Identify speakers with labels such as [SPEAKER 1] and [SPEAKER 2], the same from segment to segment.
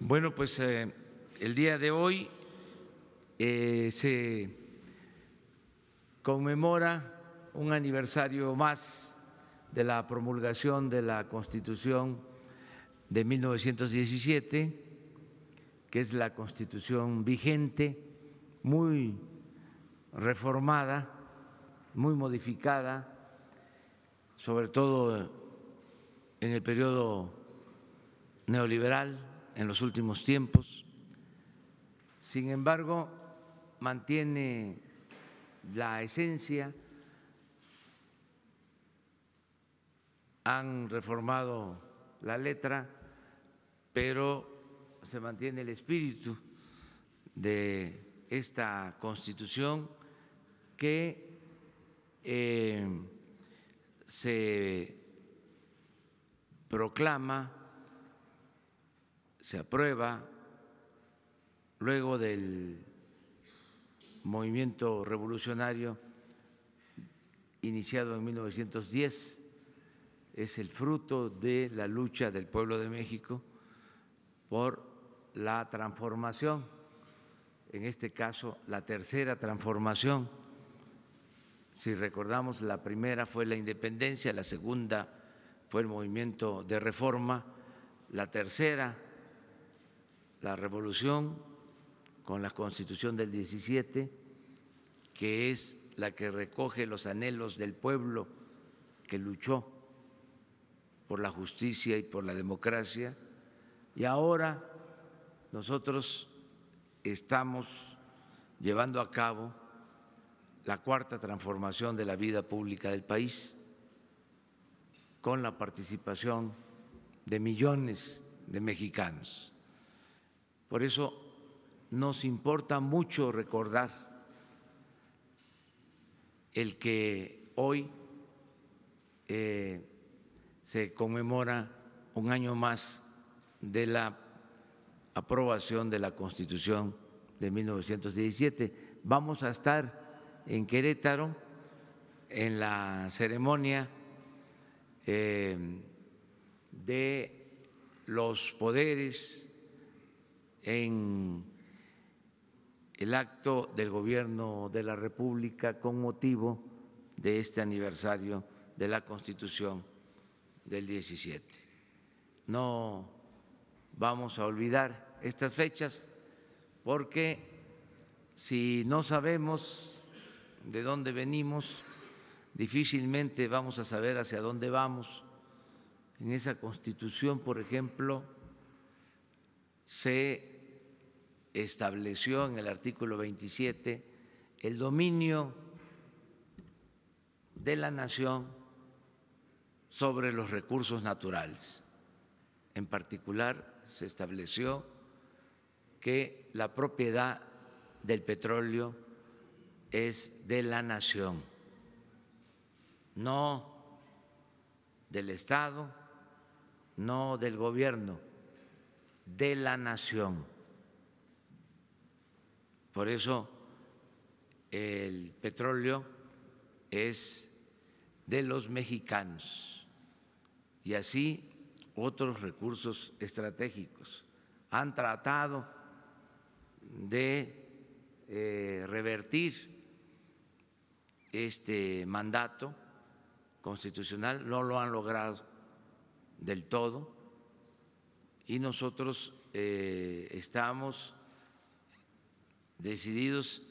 [SPEAKER 1] Bueno, pues el día de hoy se conmemora un aniversario más de la promulgación de la Constitución de 1917, que es la Constitución vigente, muy reformada, muy modificada, sobre todo en el periodo neoliberal en los últimos tiempos. Sin embargo, mantiene la esencia, han reformado la letra, pero se mantiene el espíritu de esta Constitución que se proclama, se aprueba luego del movimiento revolucionario iniciado en 1910, es el fruto de la lucha del pueblo de México por la transformación, en este caso la tercera transformación. Si recordamos, la primera fue la independencia, la segunda fue el movimiento de reforma, la tercera, la revolución con la Constitución del 17, que es la que recoge los anhelos del pueblo que luchó por la justicia y por la democracia, y ahora nosotros estamos llevando a cabo la cuarta transformación de la vida pública del país, con la participación de millones de mexicanos. Por eso nos importa mucho recordar el que hoy se conmemora un año más de la aprobación de la Constitución de 1917. Vamos a estar en Querétaro en la ceremonia de los poderes, en el acto del Gobierno de la República con motivo de este aniversario de la Constitución del 17. No vamos a olvidar estas fechas porque si no sabemos de dónde venimos, difícilmente vamos a saber hacia dónde vamos. En esa Constitución, por ejemplo, se estableció en el artículo 27 el dominio de la nación sobre los recursos naturales. En particular, se estableció que la propiedad del petróleo es de la nación, no del Estado, no del gobierno, de la nación. Por eso el petróleo es de los mexicanos y así otros recursos estratégicos. Han tratado de revertir este mandato constitucional, no lo han logrado del todo y nosotros estamos decididos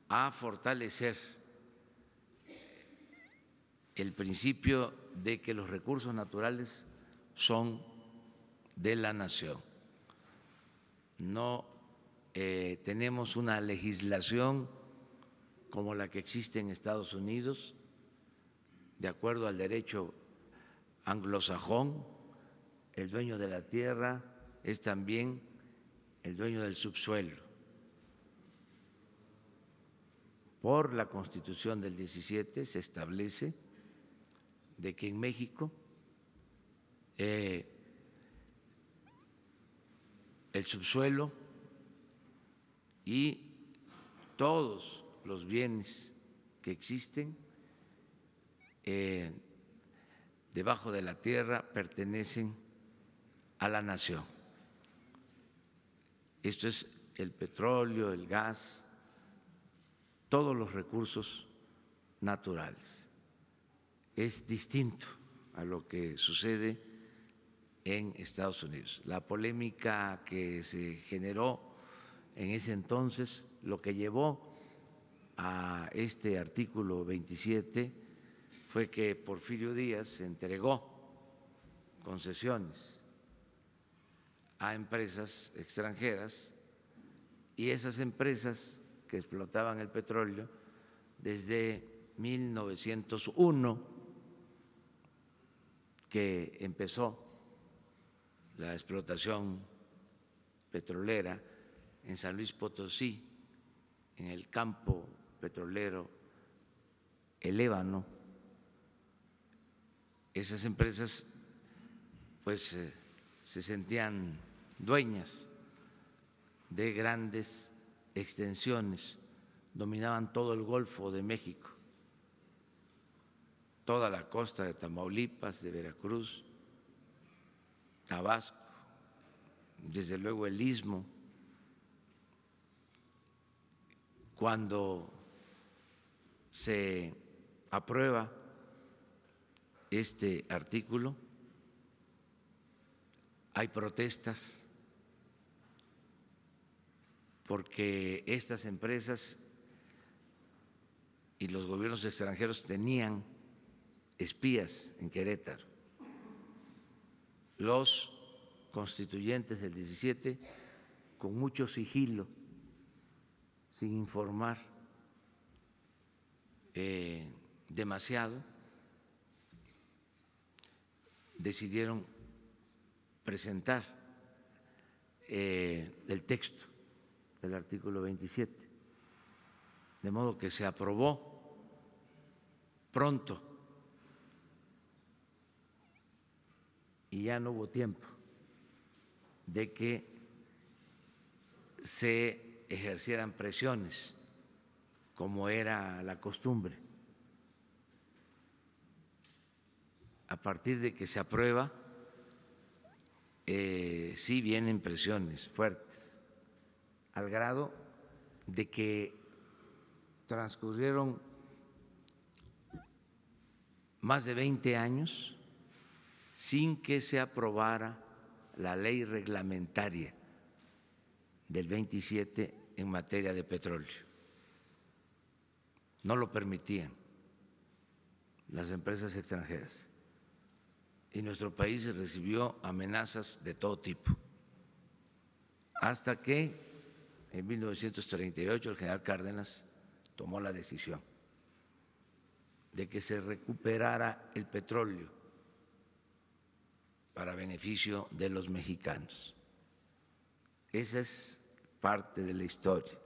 [SPEAKER 1] a fortalecer el principio de que los recursos naturales son de la nación. No tenemos una legislación como la que existe en Estados Unidos, de acuerdo al derecho anglosajón. El dueño de la tierra es también el dueño del subsuelo. Por la Constitución del 17 se establece de que en México el subsuelo y todos los bienes que existen debajo de la tierra pertenecen a la nación. Esto es el petróleo, el gas, todos los recursos naturales. Es distinto a lo que sucede en Estados Unidos. La polémica que se generó en ese entonces, lo que llevó a este artículo 27 fue que Porfirio Díaz entregó concesiones a empresas extranjeras y esas empresas que explotaban el petróleo desde 1901, que empezó la explotación petrolera en San Luis Potosí, en el campo petrolero El Ébano. Esas empresas pues se sentían dueñas de grandes extensiones, dominaban todo el Golfo de México, toda la costa de Tamaulipas, de Veracruz, Tabasco, desde luego el Istmo. Cuando se aprueba este artículo, hay protestas porque estas empresas y los gobiernos extranjeros tenían espías en Querétaro. Los constituyentes del 17, con mucho sigilo, sin informar demasiado, decidieron presentar el texto del artículo 27, de modo que se aprobó pronto y ya no hubo tiempo de que se ejercieran presiones como era la costumbre. A partir de que se aprueba, sí vienen presiones fuertes, al grado de que transcurrieron más de 20 años sin que se aprobara la ley reglamentaria del 27 en materia de petróleo. No lo permitían las empresas extranjeras y nuestro país recibió amenazas de todo tipo, hasta que en 1938 el general Cárdenas tomó la decisión de que se recuperara el petróleo para beneficio de los mexicanos. Esa es parte de la historia.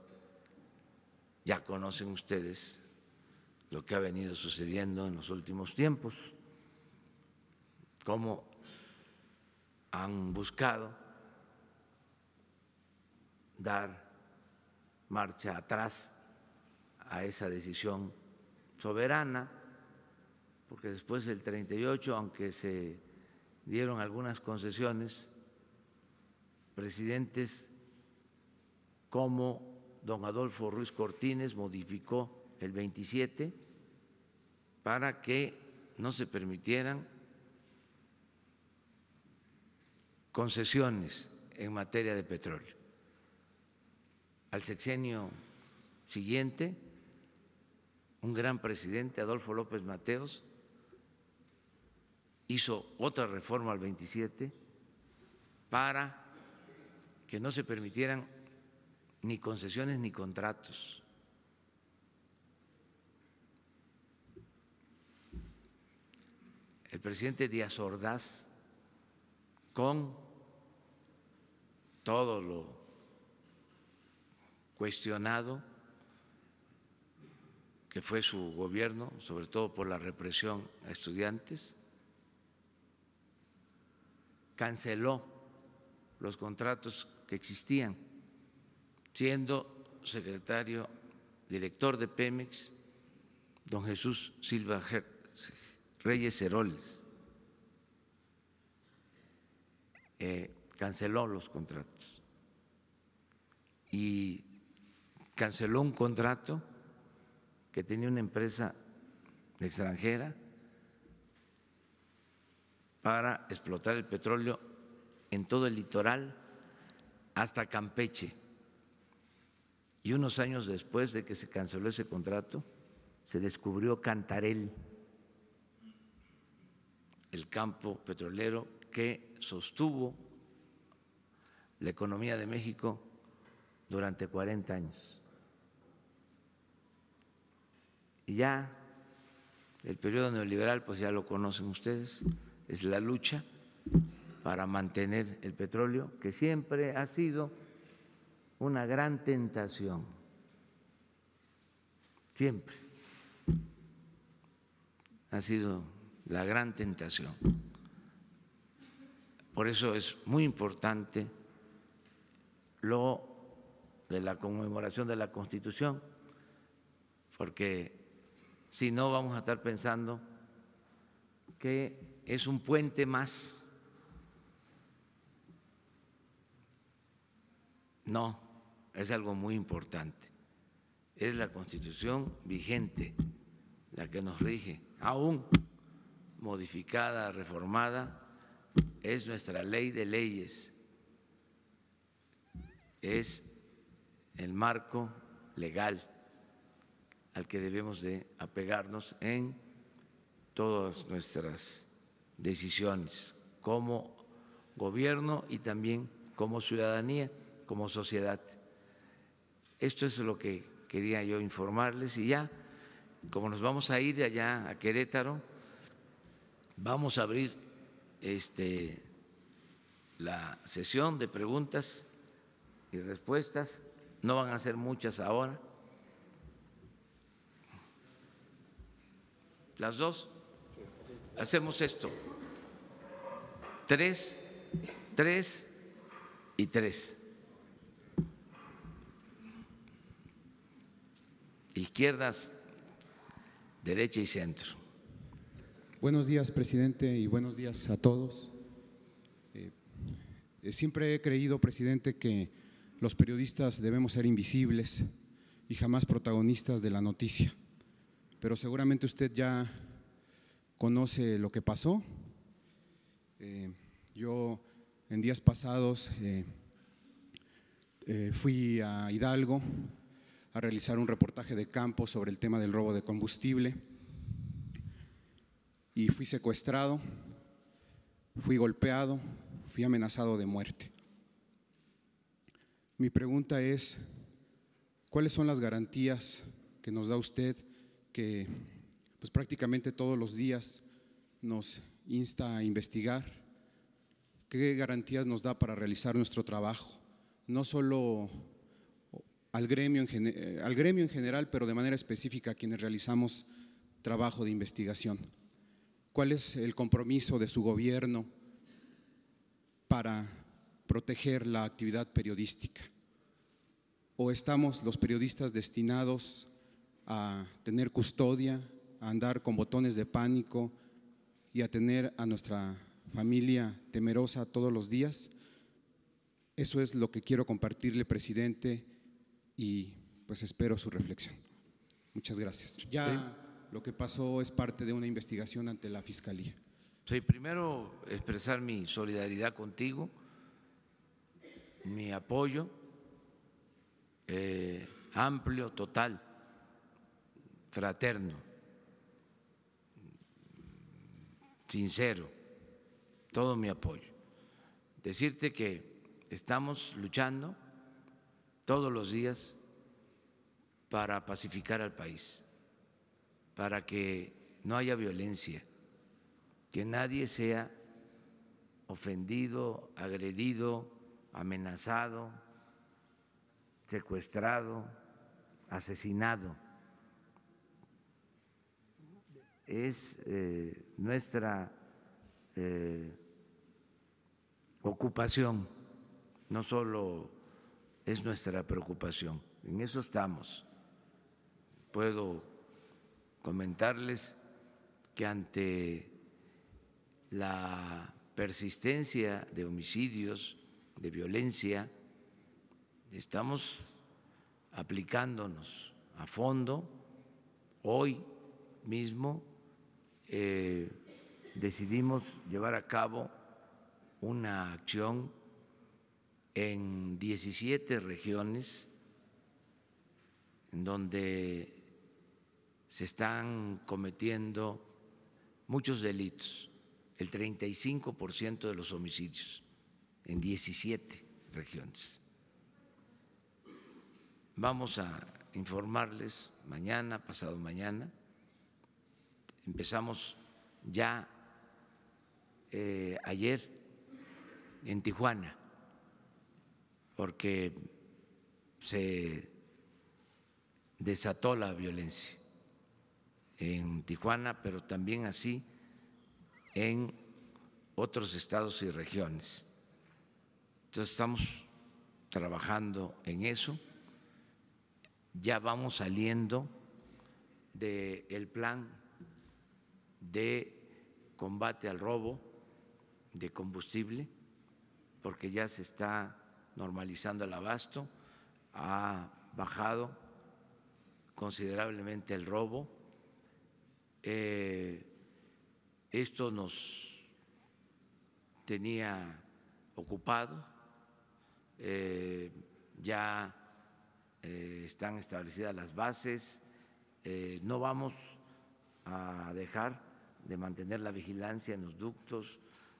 [SPEAKER 1] Ya conocen ustedes lo que ha venido sucediendo en los últimos tiempos, cómo han buscado dar marcha atrás a esa decisión soberana, porque después del 38, aunque se dieron algunas concesiones, presidentes como don Adolfo Ruiz Cortines modificó el 27 para que no se permitieran concesiones en materia de petróleo. Al sexenio siguiente, un gran presidente, Adolfo López Mateos, hizo otra reforma al 27 para que no se permitieran ni concesiones ni contratos. El presidente Díaz Ordaz, con todo lo cuestionado que fue su gobierno, sobre todo por la represión a estudiantes, canceló los contratos que existían, siendo secretario director de Pemex don Jesús Silva Reyes Heroles. Canceló los contratos y canceló un contrato que tenía una empresa extranjera para explotar el petróleo en todo el litoral hasta Campeche. Y unos años después de que se canceló ese contrato, se descubrió Cantarell, el campo petrolero que sostuvo la economía de México durante 40 años. Y ya el periodo neoliberal, pues ya lo conocen ustedes, es la lucha para mantener el petróleo, que siempre ha sido una gran tentación, siempre ha sido la gran tentación. Por eso es muy importante lo de la conmemoración de la Constitución, porque si no vamos a estar pensando que es un puente más. No, es algo muy importante. Es la Constitución vigente la que nos rige, aún modificada, reformada, es nuestra ley de leyes, es el marco legal al que debemos de apegarnos en todas nuestras decisiones como gobierno y también como ciudadanía, como sociedad. Esto es lo que quería yo informarles y ya, como nos vamos a ir allá a Querétaro, vamos a abrir la sesión de preguntas y respuestas. No van a ser muchas ahora. Las dos. Hacemos esto. 3, 3 y 3. Izquierdas, derecha y centro.
[SPEAKER 2] Buenos días, presidente, y buenos días a todos. Siempre he creído, presidente, que los periodistas debemos ser invisibles y jamás protagonistas de la noticia. Pero seguramente usted ya conoce lo que pasó. Yo en días pasados fui a Hidalgo a realizar un reportaje de campo sobre el tema del robo de combustible y fui secuestrado, fui golpeado, fui amenazado de muerte. Mi pregunta es, ¿cuáles son las garantías que nos da usted que pues prácticamente todos los días nos insta a investigar? ¿Qué garantías nos da para realizar nuestro trabajo? No solo al gremio en general, pero de manera específica a quienes realizamos trabajo de investigación. ¿Cuál es el compromiso de su gobierno para proteger la actividad periodística? ¿O estamos los periodistas destinados a tener custodia, a andar con botones de pánico y a tener a nuestra familia temerosa todos los días? Eso es lo que quiero compartirle, presidente, y pues espero su reflexión. Muchas gracias. Ya lo que pasó es parte de una investigación ante la Fiscalía.
[SPEAKER 1] Sí, primero expresar mi solidaridad contigo, mi apoyo amplio, total, fraterno, sincero, todo mi apoyo. Decirte que estamos luchando todos los días para pacificar al país, para que no haya violencia, que nadie sea ofendido, agredido, amenazado, secuestrado, asesinado. Es nuestra ocupación, no solo es nuestra preocupación, en eso estamos. Puedo comentarles que ante la persistencia de homicidios, de violencia, estamos aplicándonos a fondo. Hoy mismo decidimos llevar a cabo una acción en 17 regiones en donde se están cometiendo muchos delitos, el 35% de los homicidios en 17 regiones. Vamos a informarles mañana, pasado mañana. Empezamos ya ayer en Tijuana, porque se desató la violencia en Tijuana, pero también así en otros estados y regiones. Entonces estamos trabajando en eso. Ya vamos saliendo del plan de combate al robo de combustible, porque ya se está normalizando el abasto, ha bajado considerablemente el robo. Esto nos tenía ocupado, ya están establecidas las bases, no vamos a dejar de mantener la vigilancia en los ductos,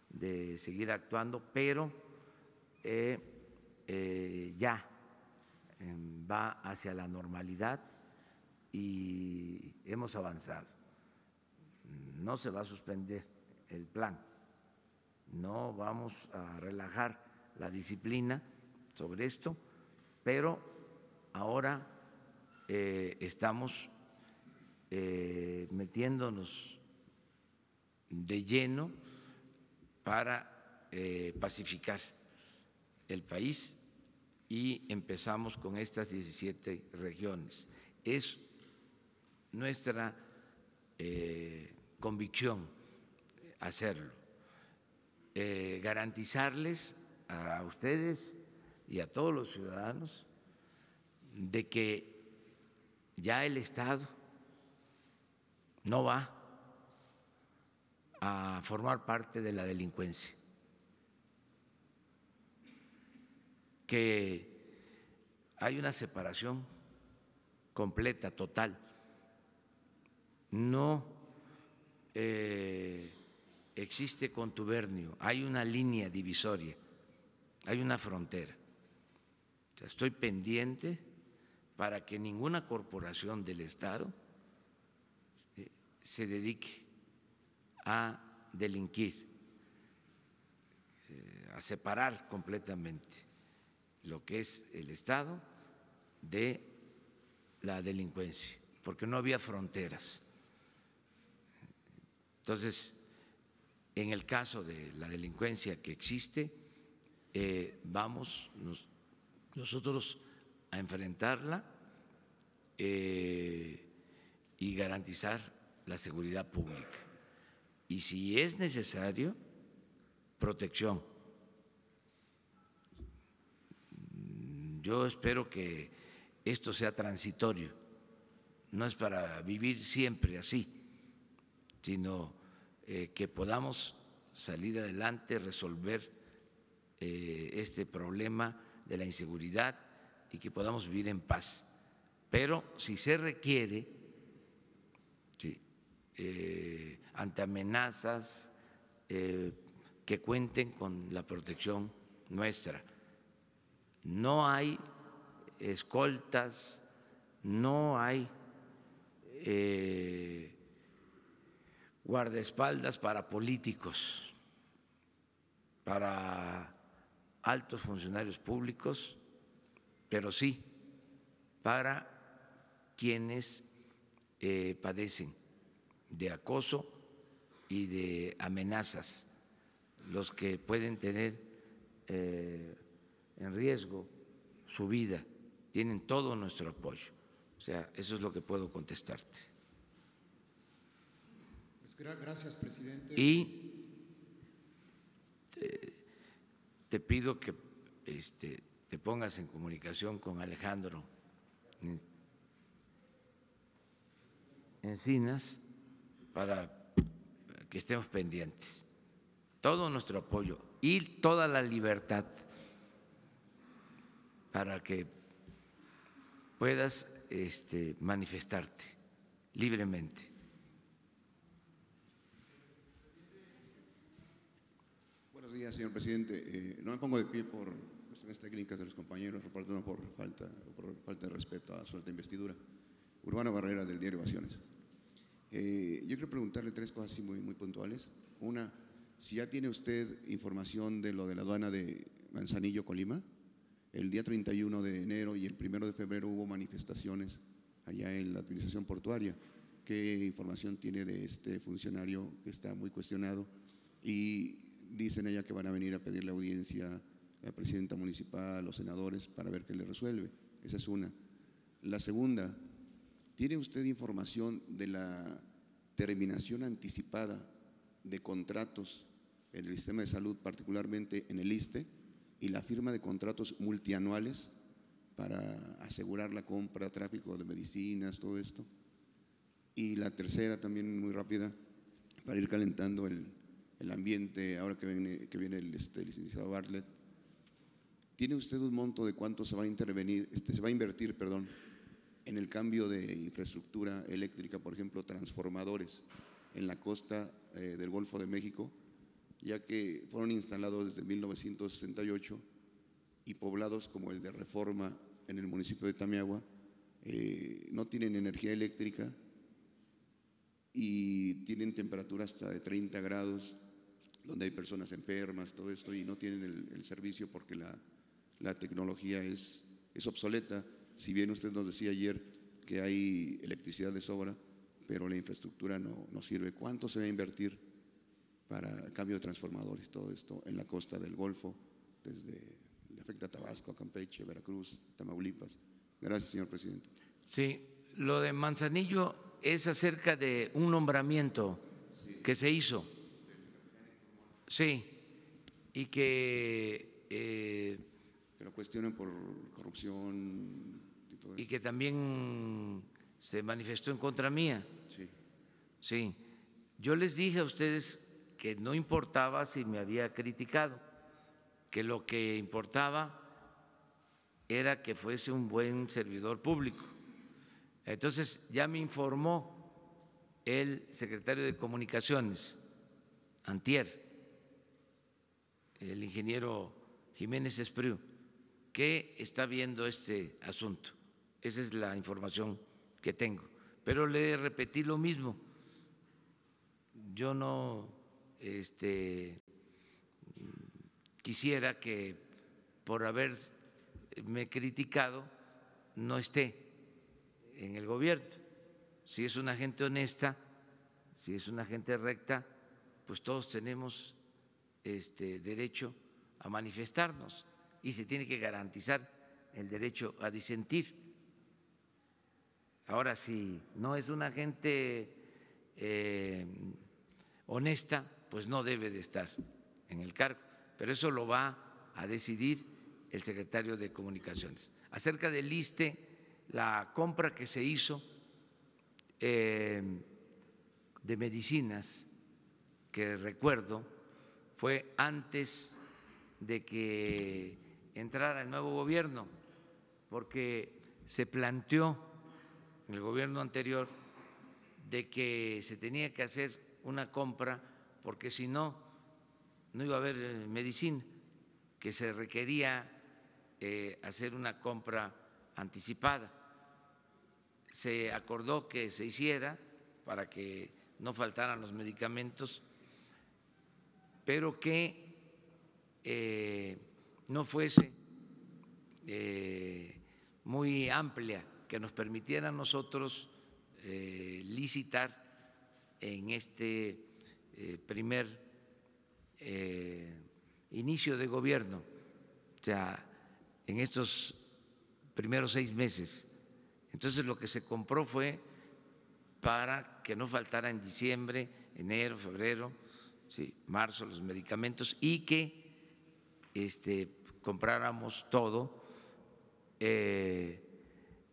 [SPEAKER 1] de seguir actuando, pero ya va hacia la normalidad y hemos avanzado. No se va a suspender el plan, no vamos a relajar la disciplina sobre esto, pero ahora estamos metiéndonos de lleno para pacificar el país y empezamos con estas 17 regiones. Es nuestra convicción hacerlo, garantizarles a ustedes y a todos los ciudadanos de que ya el Estado no va a formar parte de la delincuencia, que hay una separación completa, total. No existe contubernio, hay una línea divisoria, hay una frontera. O sea, estoy pendiente para que ninguna corporación del Estado se dedique a delinquir, a separar completamente lo que es el Estado de la delincuencia, porque no había fronteras. Entonces, en el caso de la delincuencia que existe, vamos nosotros a enfrentarla y garantizar la seguridad pública. Y si es necesario, protección. Yo espero que esto sea transitorio, no es para vivir siempre así, sino que podamos salir adelante, resolver este problema de la inseguridad y que podamos vivir en paz. Pero si se requiere, ante amenazas, que cuenten con la protección nuestra. No hay escoltas, no hay guardaespaldas para políticos, para altos funcionarios públicos, pero sí para quienes padecen de acoso y de amenazas, los que pueden tener en riesgo su vida, tienen todo nuestro apoyo. O sea, eso es lo que puedo contestarte.
[SPEAKER 2] Gracias, presidente.
[SPEAKER 1] Y te pido que te pongas en comunicación con Alejandro Encinas para que estemos pendientes. Todo nuestro apoyo y toda la libertad para que puedas manifestarte libremente.
[SPEAKER 3] Buenos días, señor presidente. No me pongo de pie por cuestiones técnicas de los compañeros, no por falta de respeto a su alta investidura. Urbano Barrera, del diario Ovaciones. Yo quiero preguntarle tres cosas así muy puntuales. Una, si ya tiene usted información de lo de la aduana de Manzanillo, Colima. El día 31 de enero y el 1 de febrero hubo manifestaciones allá en la administración portuaria. ¿Qué información tiene de este funcionario que está muy cuestionado? Y dicen ella que van a venir a pedirle audiencia a la presidenta municipal, a los senadores, para ver qué le resuelve. Esa es una. La segunda, ¿tiene usted información de la terminación anticipada de contratos en el sistema de salud, particularmente en el ISSSTE, y la firma de contratos multianuales para asegurar la compra, tráfico de medicinas, todo esto? Y la tercera, también muy rápida, para ir calentando el ambiente, ahora que viene el licenciado Bartlett, ¿tiene usted un monto de cuánto se va a invertir en el cambio de infraestructura eléctrica, por ejemplo, transformadores en la costa del Golfo de México, ya que fueron instalados desde 1968 y poblados como el de Reforma en el municipio de Tamiagua no tienen energía eléctrica y tienen temperaturas hasta de 30 grados, donde hay personas enfermas, todo esto, y no tienen el servicio porque la tecnología es obsoleta. Si bien usted nos decía ayer que hay electricidad de sobra, pero la infraestructura no sirve. ¿Cuánto se va a invertir para el cambio de transformadores, todo esto en la costa del Golfo, le afecta a Tabasco, a Campeche, Veracruz, Tamaulipas? Gracias, señor presidente.
[SPEAKER 1] Sí, lo de Manzanillo es acerca de un nombramiento que se hizo. Sí, y que
[SPEAKER 3] lo cuestionan por corrupción y todo eso.
[SPEAKER 1] Y que también se manifestó en contra mía.
[SPEAKER 3] Sí.
[SPEAKER 1] Sí, yo les dije a ustedes que no importaba si me había criticado, que lo que importaba era que fuese un buen servidor público. Entonces ya me informó el secretario de Comunicaciones, antier, el ingeniero Jiménez Espriu, que está viendo este asunto. Esa es la información que tengo. Pero le repetí lo mismo. Yo no quisiera que por haberme criticado no esté en el gobierno. Si es una gente honesta, si es una gente recta, pues todos tenemos derecho a manifestarnos y se tiene que garantizar el derecho a disentir. Ahora, si no es una gente honesta, pues no debe de estar en el cargo, pero eso lo va a decidir el secretario de Comunicaciones. Acerca del ISSSTE, la compra que se hizo de medicinas, que recuerdo, fue antes de que entrara el nuevo gobierno, porque se planteó en el gobierno anterior de que se tenía que hacer una compra porque si no iba a haber medicina, que se requería hacer una compra anticipada. Se acordó que se hiciera para que no faltaran los medicamentos, pero que no fuese muy amplia, que nos permitiera a nosotros licitar en este primer inicio de gobierno, o sea, en estos primeros 6 meses. Entonces lo que se compró fue para que no faltara en diciembre, enero, febrero, sí, marzo los medicamentos y que compráramos todo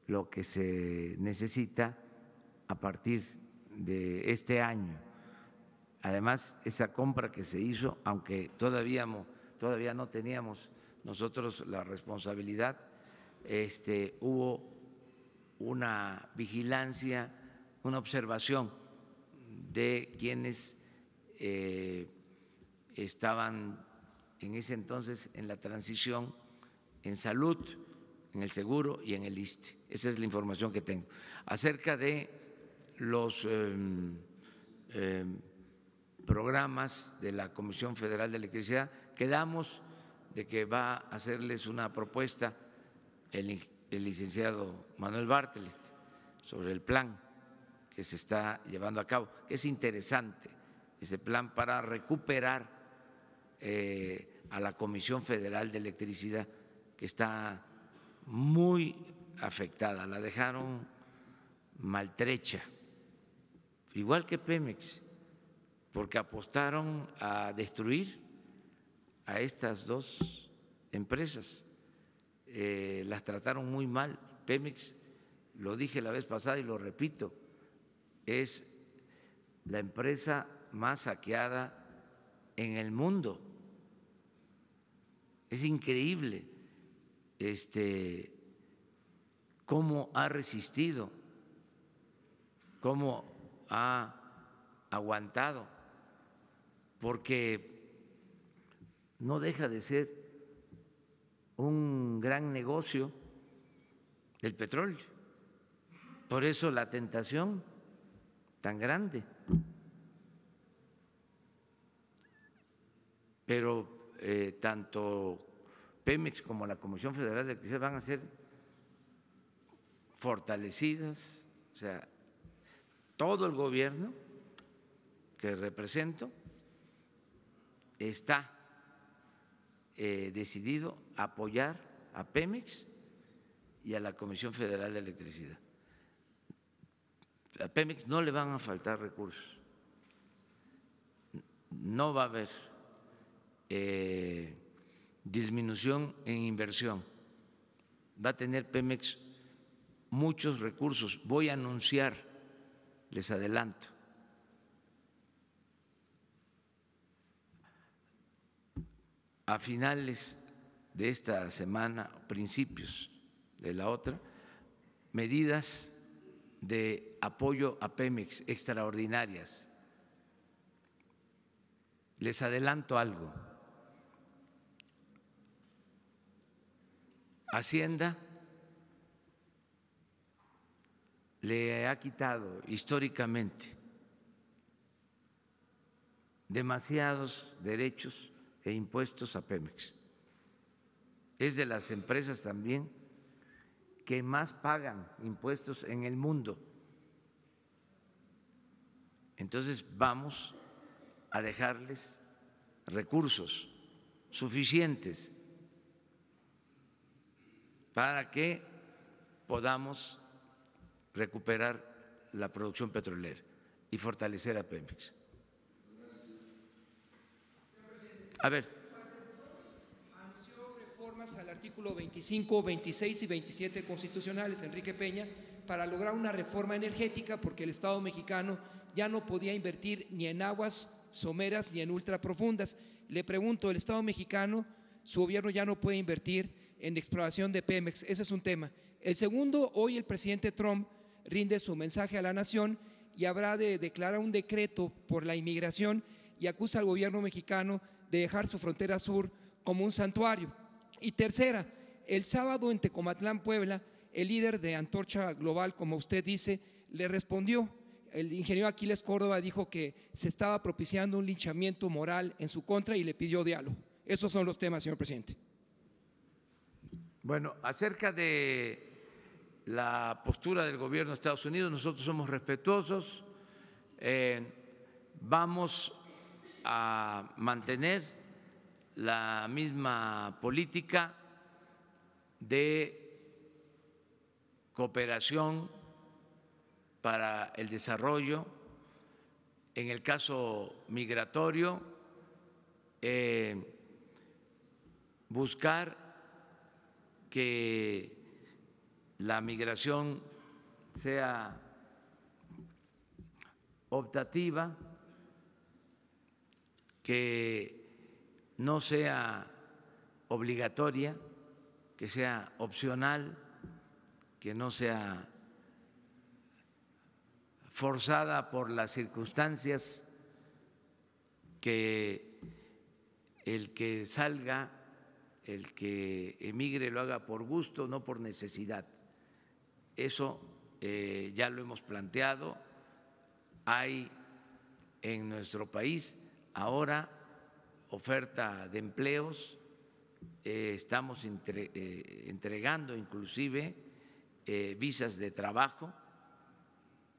[SPEAKER 1] lo que se necesita a partir de este año. Además, esa compra que se hizo, aunque todavía no teníamos nosotros la responsabilidad, hubo una vigilancia, una observación de quienes estaban en ese entonces en la transición en salud, en el seguro y en el ISSSTE. Esa es la información que tengo. Acerca de los programas de la Comisión Federal de Electricidad, quedamos de que va a hacerles una propuesta el licenciado Manuel Bartlett sobre el plan que se está llevando a cabo, que es interesante ese plan para recuperar a la Comisión Federal de Electricidad, que está muy afectada, la dejaron maltrecha, igual que Pemex, porque apostaron a destruir a estas dos empresas, las trataron muy mal. Pemex, lo dije la vez pasada y lo repito, es la empresa más saqueada en el mundo. Es increíble cómo ha resistido, cómo ha aguantado, porque no deja de ser un gran negocio el petróleo. Por eso la tentación tan grande. Pero tanto Pemex como la Comisión Federal de Electricidad van a ser fortalecidas, o sea, todo el gobierno que represento está decidido a apoyar a Pemex y a la Comisión Federal de Electricidad. A Pemex no le van a faltar recursos, no va a haber disminución en inversión, va a tener Pemex muchos recursos. Voy a anunciar, les adelanto, a finales de esta semana, principios de la otra, medidas de apoyo a Pemex extraordinarias. Les adelanto algo. Hacienda le ha quitado históricamente demasiados derechos e impuestos a Pemex. Es de las empresas también que más pagan impuestos en el mundo. Entonces vamos a dejarles recursos suficientes para que podamos recuperar la producción petrolera y fortalecer a Pemex. A ver.
[SPEAKER 4] Anunció reformas al artículo 25, 26 y 27 constitucionales, Enrique Peña, para lograr una reforma energética, porque el Estado mexicano ya no podía invertir ni en aguas someras ni en ultraprofundas. Le pregunto, el Estado mexicano, su gobierno ya no puede invertir en exploración de Pemex. Ese es un tema. El segundo, hoy el presidente Trump rinde su mensaje a la nación y habrá de declarar un decreto por la inmigración y acusa al gobierno mexicano de dejar su frontera sur como un santuario. Y tercera, el sábado en Tecomatlán, Puebla, el líder de Antorcha Global, como usted dice, le respondió. El ingeniero Aquiles Córdoba dijo que se estaba propiciando un linchamiento moral en su contra y le pidió diálogo. Esos son los temas, señor presidente.
[SPEAKER 1] Bueno, acerca de la postura del gobierno de Estados Unidos, nosotros somos respetuosos, vamos a mantener la misma política de cooperación para el desarrollo. En el caso migratorio, buscar que la migración sea optativa, que no sea obligatoria, que sea opcional, que no sea forzada por las circunstancias, que el que salga, el que emigre lo haga por gusto, no por necesidad. Eso ya lo hemos planteado. Hay en nuestro país ahora oferta de empleos, estamos entregando inclusive visas de trabajo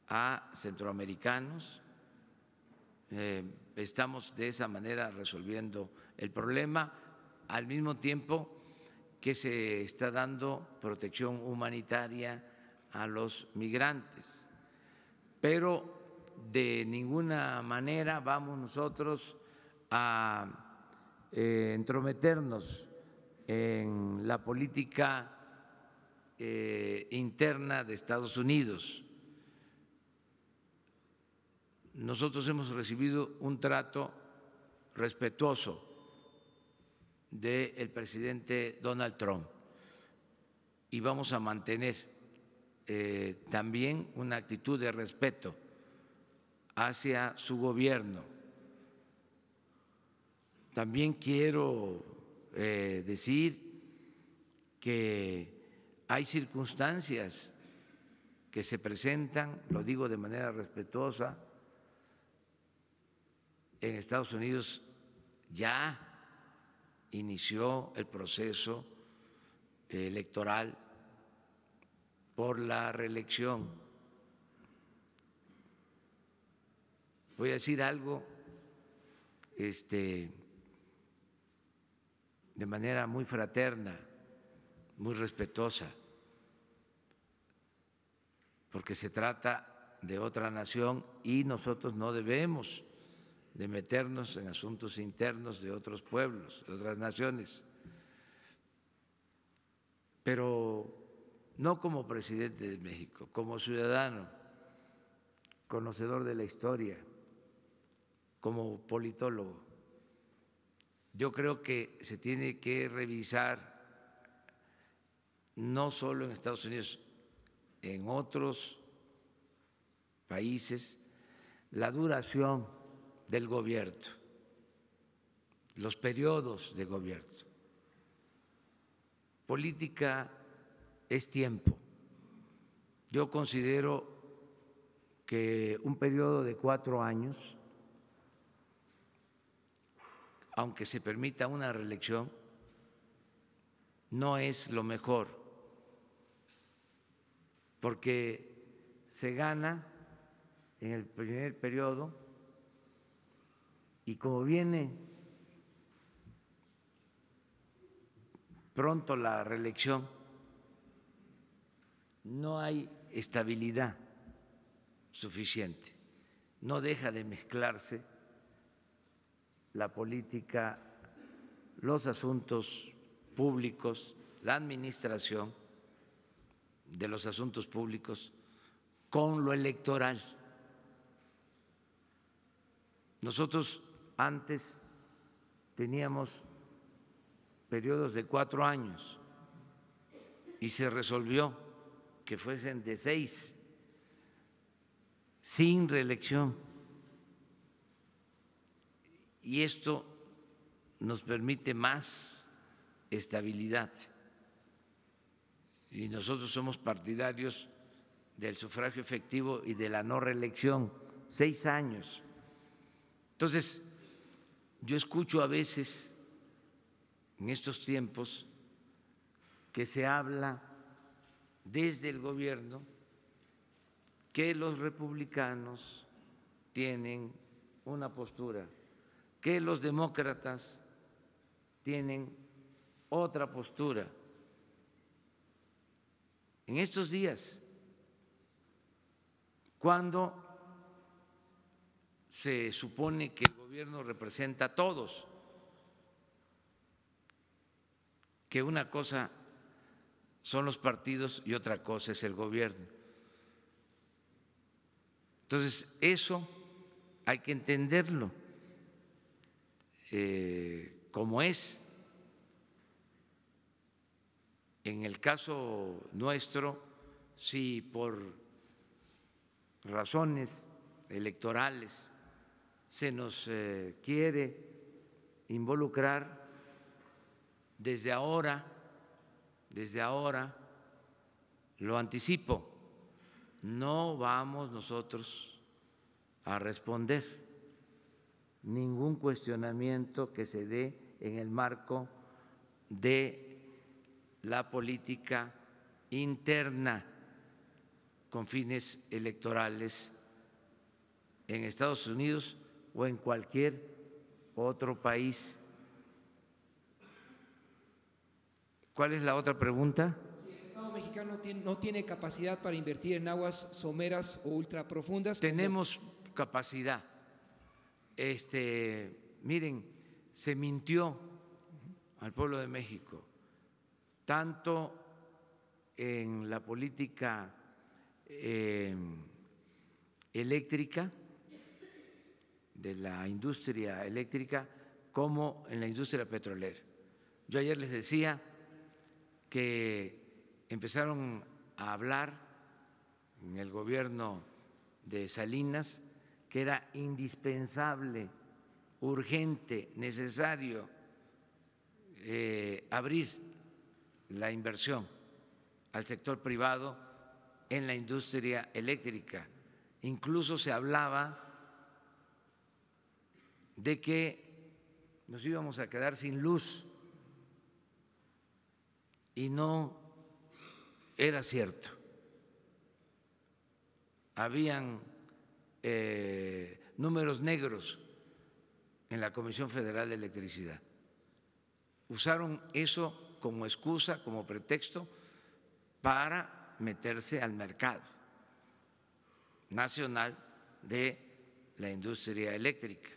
[SPEAKER 1] a centroamericanos. Estamos de esa manera resolviendo el problema, al mismo tiempo que se está dando protección humanitaria a los migrantes. Pero de ninguna manera vamos nosotros a entrometernos en la política interna de Estados Unidos. Nosotros hemos recibido un trato respetuoso del presidente Donald Trump y vamos a mantener también una actitud de respeto hacia su gobierno. También quiero decir que hay circunstancias que se presentan, lo digo de manera respetuosa. En Estados Unidos ya inició el proceso electoral por la reelección. Voy a decir algo de manera muy fraterna, muy respetuosa, porque se trata de otra nación y nosotros no debemos de meternos en asuntos internos de otros pueblos, de otras naciones. Pero no como presidente de México, como ciudadano, conocedor de la historia, como politólogo. Yo creo que se tiene que revisar no solo en Estados Unidos, en otros países, la duración del gobierno, los periodos de gobierno. Política es tiempo. Yo considero que un periodo de 4 años, aunque se permita una reelección, no es lo mejor, porque se gana en el primer periodo y como viene pronto la reelección, no hay estabilidad suficiente, no deja de mezclarse la política, los asuntos públicos, la administración de los asuntos públicos con lo electoral. Nosotros antes teníamos periodos de 4 años y se resolvió que fuesen de 6, sin reelección. Y esto nos permite más estabilidad. Y nosotros somos partidarios del sufragio efectivo y de la no reelección, 6 años. Entonces, yo escucho a veces en estos tiempos que se habla desde el gobierno que los republicanos tienen una postura, que los demócratas tienen otra postura. En estos días, cuando se supone que el gobierno representa a todos, que una cosa son los partidos y otra cosa es el gobierno. Entonces, eso hay que entenderlo como es. En el caso nuestro, si por razones electorales se nos quiere involucrar, desde ahora lo anticipo, no vamos nosotros a responder ningún cuestionamiento que se dé en el marco de la política interna con fines electorales en Estados Unidos o en cualquier otro país. ¿Cuál es la otra pregunta?
[SPEAKER 4] Si el Estado mexicano no tiene capacidad para invertir en aguas someras o ultraprofundas.
[SPEAKER 1] Tenemos capacidad. Miren, se mintió al pueblo de México, tanto en la política eléctrica, de la industria eléctrica, como en la industria petrolera. Yo ayer les decía que empezaron a hablar en el gobierno de Salinas que era indispensable, urgente, necesario abrir la inversión al sector privado en la industria eléctrica. Incluso se hablaba de que nos íbamos a quedar sin luz y no era cierto. Habían números negros en la Comisión Federal de Electricidad. Usaron eso como excusa, como pretexto para meterse al mercado nacional de la industria eléctrica.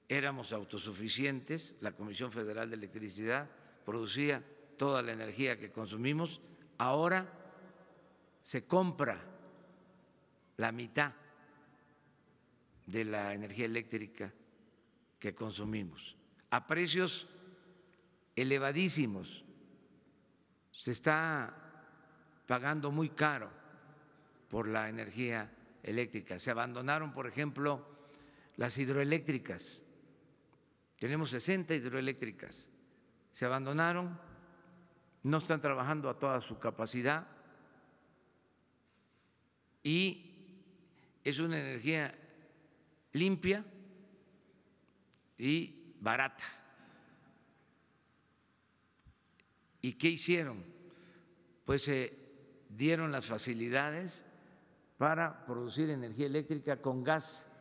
[SPEAKER 1] Éramos autosuficientes, la Comisión Federal de Electricidad producía toda la energía que consumimos, ahora se compra la mitad de la energía eléctrica que consumimos a precios elevadísimos. Se está pagando muy caro por la energía eléctrica. Se abandonaron, por ejemplo, las hidroeléctricas. Tenemos 60 hidroeléctricas. Se abandonaron, no están trabajando a toda su capacidad y es una energía limpia y barata. ¿Y qué hicieron? Pues se dieron las facilidades para producir energía eléctrica con gas,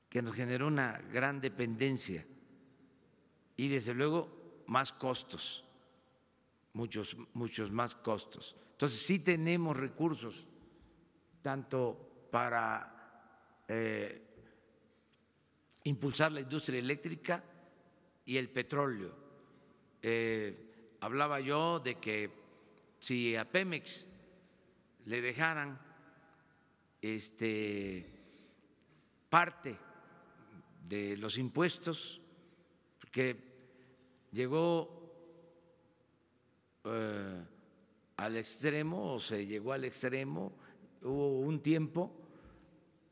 [SPEAKER 1] que nos generó una gran dependencia y desde luego más costos, muchos más costos. Entonces sí tenemos recursos tanto para impulsar la industria eléctrica y el petróleo. Hablaba yo de que si a Pemex le dejaran parte de los impuestos, porque llegó al extremo o se llegó al extremo, hubo un tiempo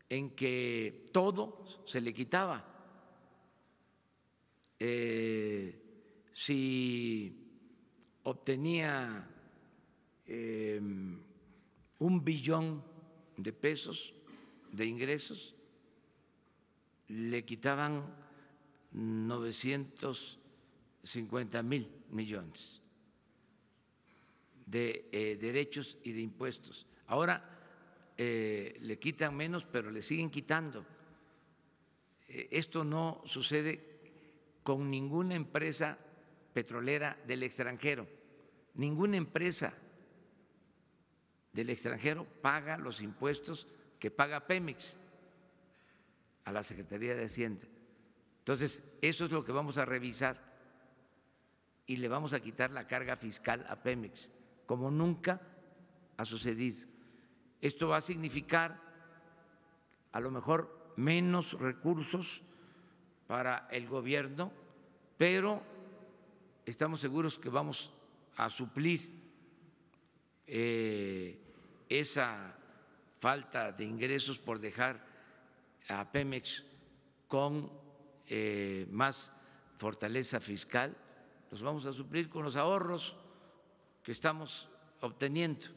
[SPEAKER 1] en que todo se le quitaba. Si obtenía 1 billón de pesos de ingresos, le quitaban 950,000 millones de derechos y de impuestos. Ahora le quitan menos, pero le siguen quitando. Esto no sucede con ninguna empresa petrolera del extranjero. Ninguna empresa del extranjero paga los impuestos que paga Pemex a la Secretaría de Hacienda. Entonces, eso es lo que vamos a revisar y le vamos a quitar la carga fiscal a Pemex, como nunca ha sucedido. Esto va a significar a lo mejor menos recursos para el gobierno, pero estamos seguros que vamos a suplir esa falta de ingresos por dejar a Pemex con más fortaleza fiscal. Los vamos a suplir con los ahorros que estamos obteniendo.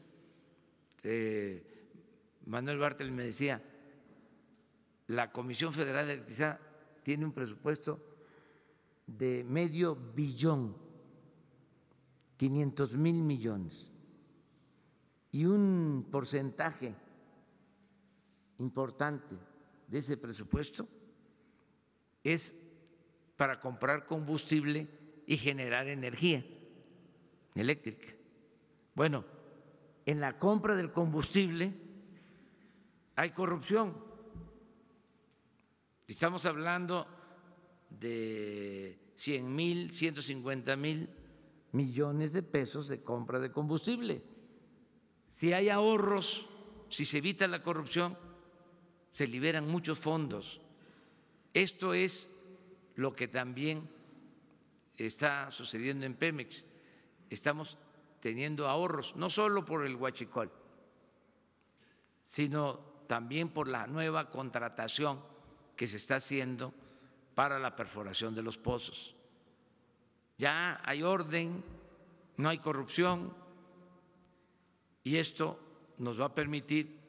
[SPEAKER 1] Manuel Bartel me decía, la Comisión Federal de Electricidad tiene un presupuesto de $500 billion, 500,000 millones, y un porcentaje importante de ese presupuesto es para comprar combustible y generar energía eléctrica. Bueno, en la compra del combustible hay corrupción. Estamos hablando de 100,000, 150,000 millones de pesos de compra de combustible. Si hay ahorros, si se evita la corrupción, se liberan muchos fondos. Esto es lo que también está sucediendo en Pemex. Estamos teniendo ahorros, no solo por el huachicol, sino también por la nueva contratación que se está haciendo para la perforación de los pozos. Ya hay orden, no hay corrupción, y esto nos va a permitir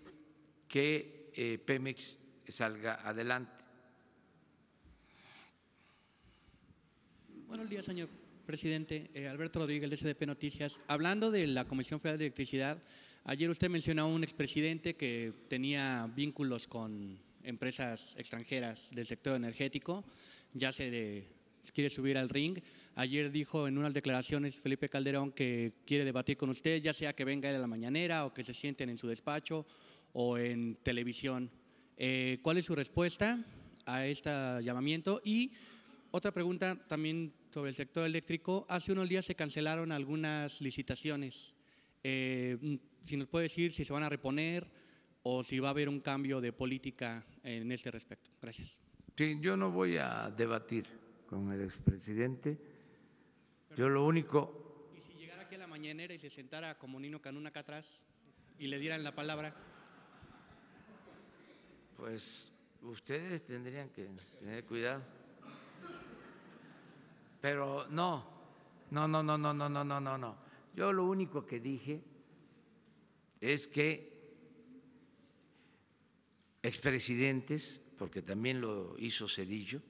[SPEAKER 1] que Pemex salga adelante.
[SPEAKER 5] Buenos días, señor presidente. Alberto Rodríguez, de SDP Noticias. Hablando de la Comisión Federal de Electricidad, ayer usted mencionó a un expresidente que tenía vínculos con empresas extranjeras del sector energético, ya se quiere subir al ring. Ayer dijo en unas declaraciones Felipe Calderón que quiere debatir con usted, ya sea que venga él a la mañanera o que se sienten en su despacho o en televisión. ¿Cuál es su respuesta a este llamamiento? Y otra pregunta también sobre el sector eléctrico. Hace unos días se cancelaron algunas licitaciones. Si nos puede decir si se van a reponer o si va a haber un cambio de política en este respecto. Gracias.
[SPEAKER 1] Sí, yo no voy a debatir con el expresidente. Yo lo único…
[SPEAKER 5] ¿Y si llegara aquí a la mañanera y se sentara como Nino Canún acá atrás y le dieran la palabra?
[SPEAKER 1] Pues ustedes tendrían que tener cuidado. Pero no. Yo lo único que dije es que expresidentes, porque también lo hizo Zedillo,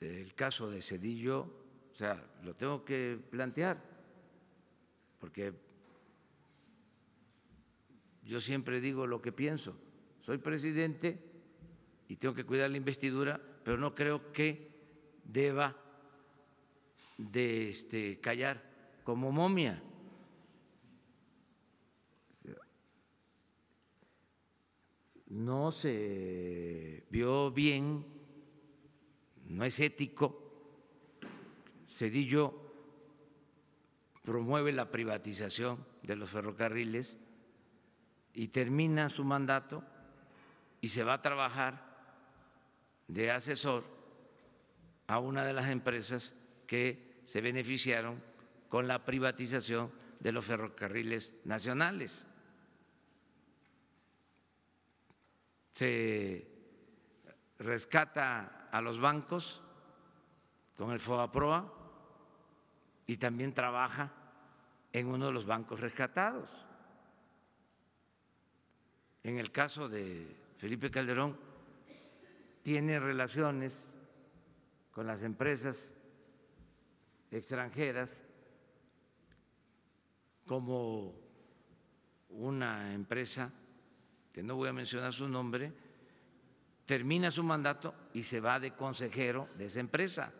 [SPEAKER 1] el caso de Zedillo, o sea, lo tengo que plantear, porque yo siempre digo lo que pienso. Soy presidente y tengo que cuidar la investidura, pero no creo que deba de callar como momia. No se vio bien, no es ético. Zedillo promueve la privatización de los ferrocarriles y termina su mandato y se va a trabajar de asesor a una de las empresas que se beneficiaron con la privatización de los ferrocarriles nacionales. Se rescata a los bancos con el FOBAPROA y también trabaja en uno de los bancos rescatados. En el caso de Felipe Calderón, tiene relaciones con las empresas extranjeras, como una empresa, que no voy a mencionar su nombre, termina su mandato y se va de consejero de esa empresa.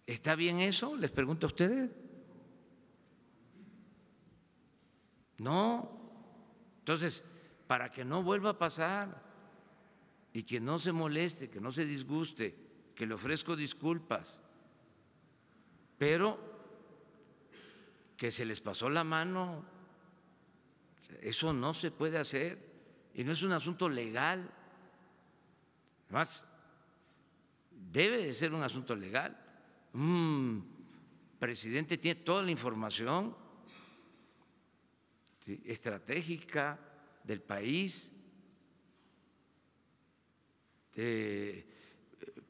[SPEAKER 1] ¿Está bien eso? Les pregunto a ustedes. No. Entonces, para que no vuelva a pasar y que no se moleste, que no se disguste que le ofrezco disculpas, pero que se les pasó la mano. Eso no se puede hacer y no es un asunto legal. Además, debe de ser un asunto legal. Un presidente tiene toda la información, ¿sí?, estratégica del país,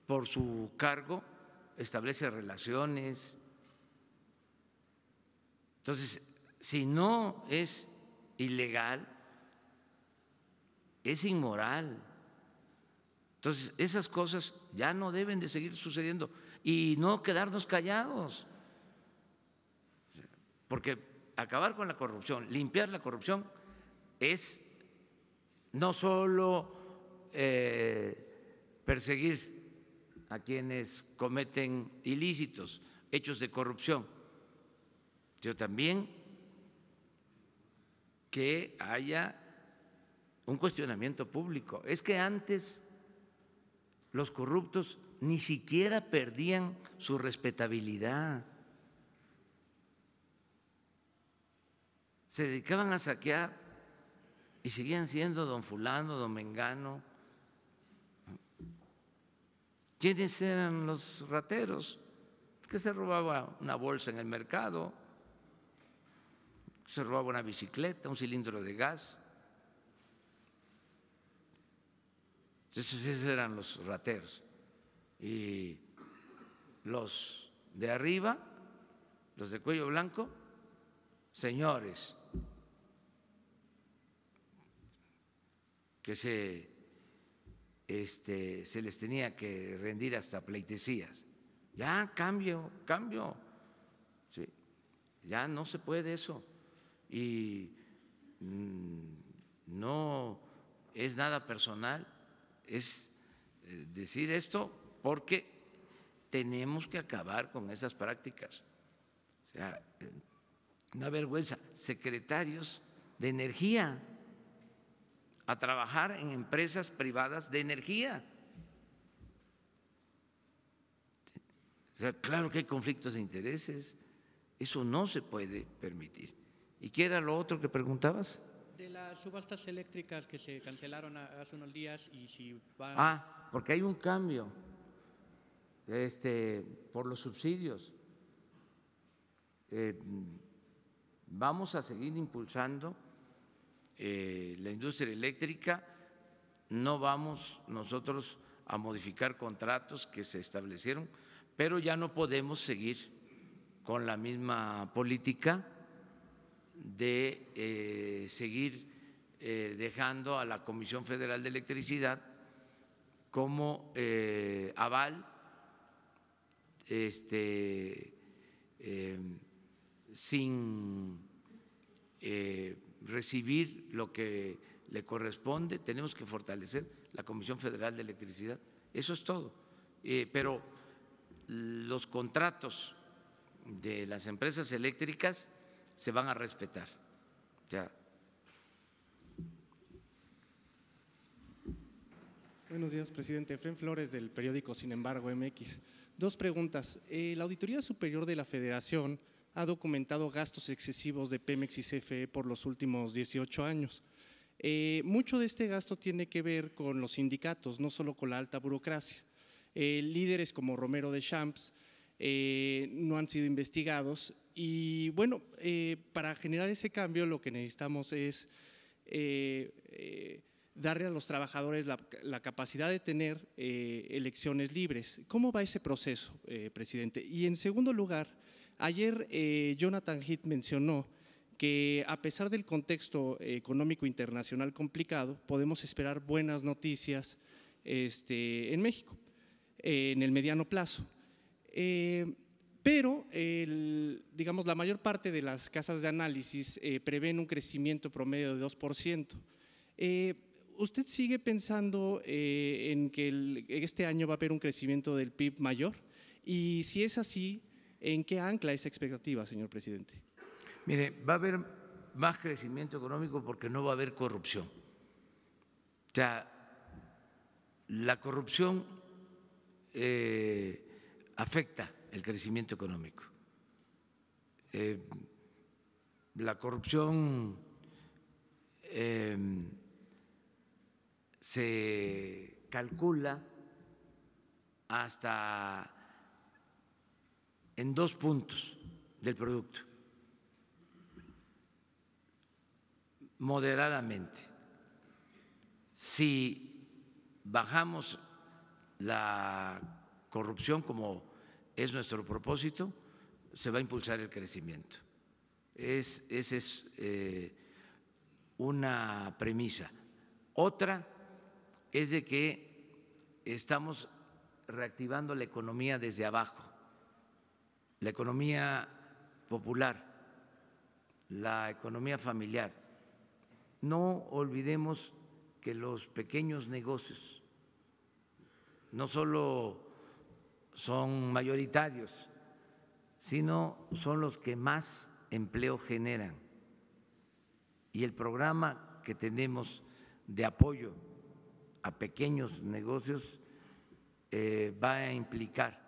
[SPEAKER 1] por su cargo establece relaciones. Entonces, si no es ilegal, es inmoral. Entonces, esas cosas ya no deben de seguir sucediendo y no quedarnos callados, porque acabar con la corrupción, limpiar la corrupción, es no solo perseguir a quienes cometen ilícitos, hechos de corrupción, sino también que haya un cuestionamiento público. Es que antes los corruptos ni siquiera perdían su respetabilidad. Se dedicaban a saquear y seguían siendo don fulano, don mengano. ¿Quiénes eran los rateros? Que se robaba una bolsa en el mercado, se robaba una bicicleta, un cilindro de gas. Esos eran los rateros. Y los de arriba, los de cuello blanco, señores que se les tenía que rendir hasta pleitesías. Ya cambio, ¿sí? Ya no se puede eso. Y no es nada personal, es decir esto porque tenemos que acabar con esas prácticas. O sea, una vergüenza, secretarios de energía a trabajar en empresas privadas de energía. O sea, claro que hay conflictos de intereses, eso no se puede permitir. ¿Y qué era lo otro que preguntabas?
[SPEAKER 5] De las subastas eléctricas que se cancelaron hace unos días y si van…
[SPEAKER 1] Porque hay un cambio por los subsidios. Vamos a seguir impulsando la industria eléctrica, no vamos nosotros a modificar contratos que se establecieron, pero ya no podemos seguir con la misma política de seguir dejando a la Comisión Federal de Electricidad como aval sin recibir lo que le corresponde. Tenemos que fortalecer la Comisión Federal de Electricidad. Eso es todo. Pero los contratos de las empresas eléctricas se van a respetar. Ya.
[SPEAKER 6] Buenos días, presidente. Efrén Flores, del periódico Sin embargo MX. Dos preguntas. La Auditoría Superior de la Federación ha documentado gastos excesivos de Pemex y CFE por los últimos 18 años. Mucho de este gasto tiene que ver con los sindicatos, no solo con la alta burocracia. Líderes como Romero de Champs no han sido investigados y bueno, para generar ese cambio lo que necesitamos es darle a los trabajadores la capacidad de tener elecciones libres. ¿Cómo va ese proceso, presidente? Y en segundo lugar, ayer Jonathan Heath mencionó que a pesar del contexto económico internacional complicado, podemos esperar buenas noticias en México en el mediano plazo. Pero, digamos, la mayor parte de las casas de análisis prevén un crecimiento promedio de 2%. ¿Usted sigue pensando en que este año va a haber un crecimiento del PIB mayor? Y si es así, ¿en qué ancla esa expectativa, señor presidente?
[SPEAKER 1] Mire, va a haber más crecimiento económico porque no va a haber corrupción. O sea, la corrupción afecta el crecimiento económico. La corrupción se calcula hasta en 2 puntos del producto, moderadamente. Si bajamos la corrupción, como es nuestro propósito, se va a impulsar el crecimiento. Esa es una premisa. Otra es de que estamos reactivando la economía desde abajo, la economía popular, la economía familiar. No olvidemos que los pequeños negocios no solo son mayoritarios, sino son los que más empleo generan. Y el programa que tenemos de apoyo a pequeños negocios va a implicar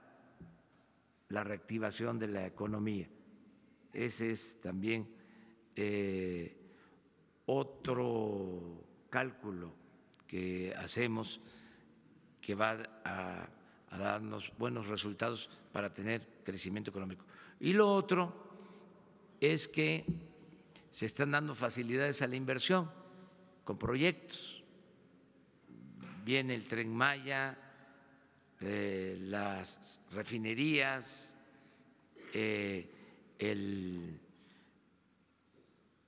[SPEAKER 1] la reactivación de la economía. Ese es también otro cálculo que hacemos que va a darnos buenos resultados para tener crecimiento económico. Y lo otro es que se están dando facilidades a la inversión con proyectos. Viene el Tren Maya, las refinerías, el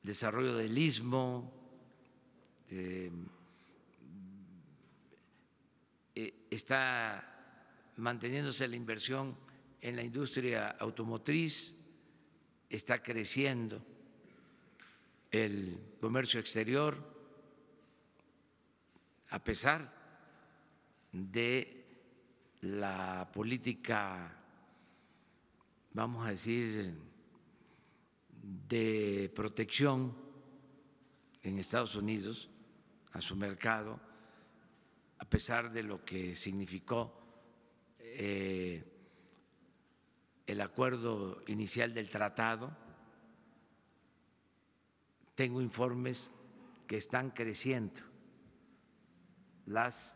[SPEAKER 1] desarrollo del Istmo, está manteniéndose la inversión en la industria automotriz, está creciendo el comercio exterior, a pesar de la política, vamos a decir, de protección en Estados Unidos a su mercado, a pesar de lo que significó el acuerdo inicial del tratado. Tengo informes que están creciendo las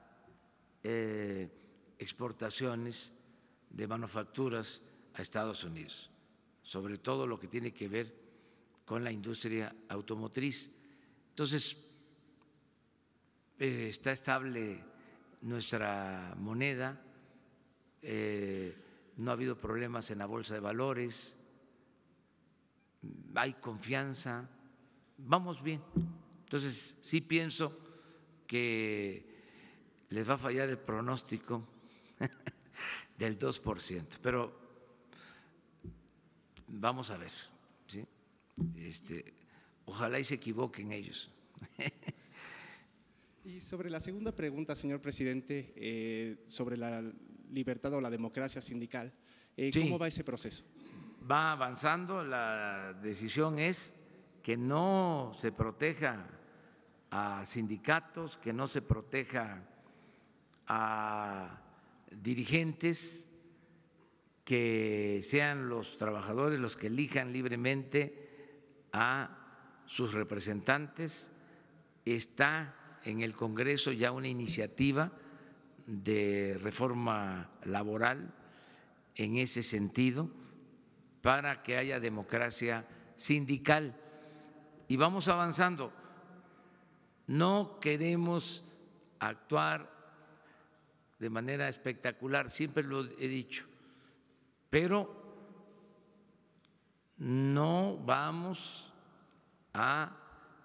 [SPEAKER 1] exportaciones de manufacturas a Estados Unidos, sobre todo lo que tiene que ver con la industria automotriz. Entonces, está estable nuestra moneda, no ha habido problemas en la bolsa de valores, hay confianza, vamos bien. Entonces, sí pienso que les va a fallar el pronóstico del 2%, pero vamos a ver, ¿sí? Ojalá y se equivoquen ellos.
[SPEAKER 6] Y sobre la segunda pregunta, señor presidente, sobre la libertad o la democracia sindical, ¿cómo va ese proceso?
[SPEAKER 1] Va avanzando, la decisión es que no se proteja a sindicatos, que no se proteja a dirigentes, que sean los trabajadores los que elijan libremente a sus representantes. Está en el Congreso ya una iniciativa de reforma laboral en ese sentido para que haya democracia sindical. Y vamos avanzando. No queremos actuar de manera espectacular, siempre lo he dicho, pero no vamos a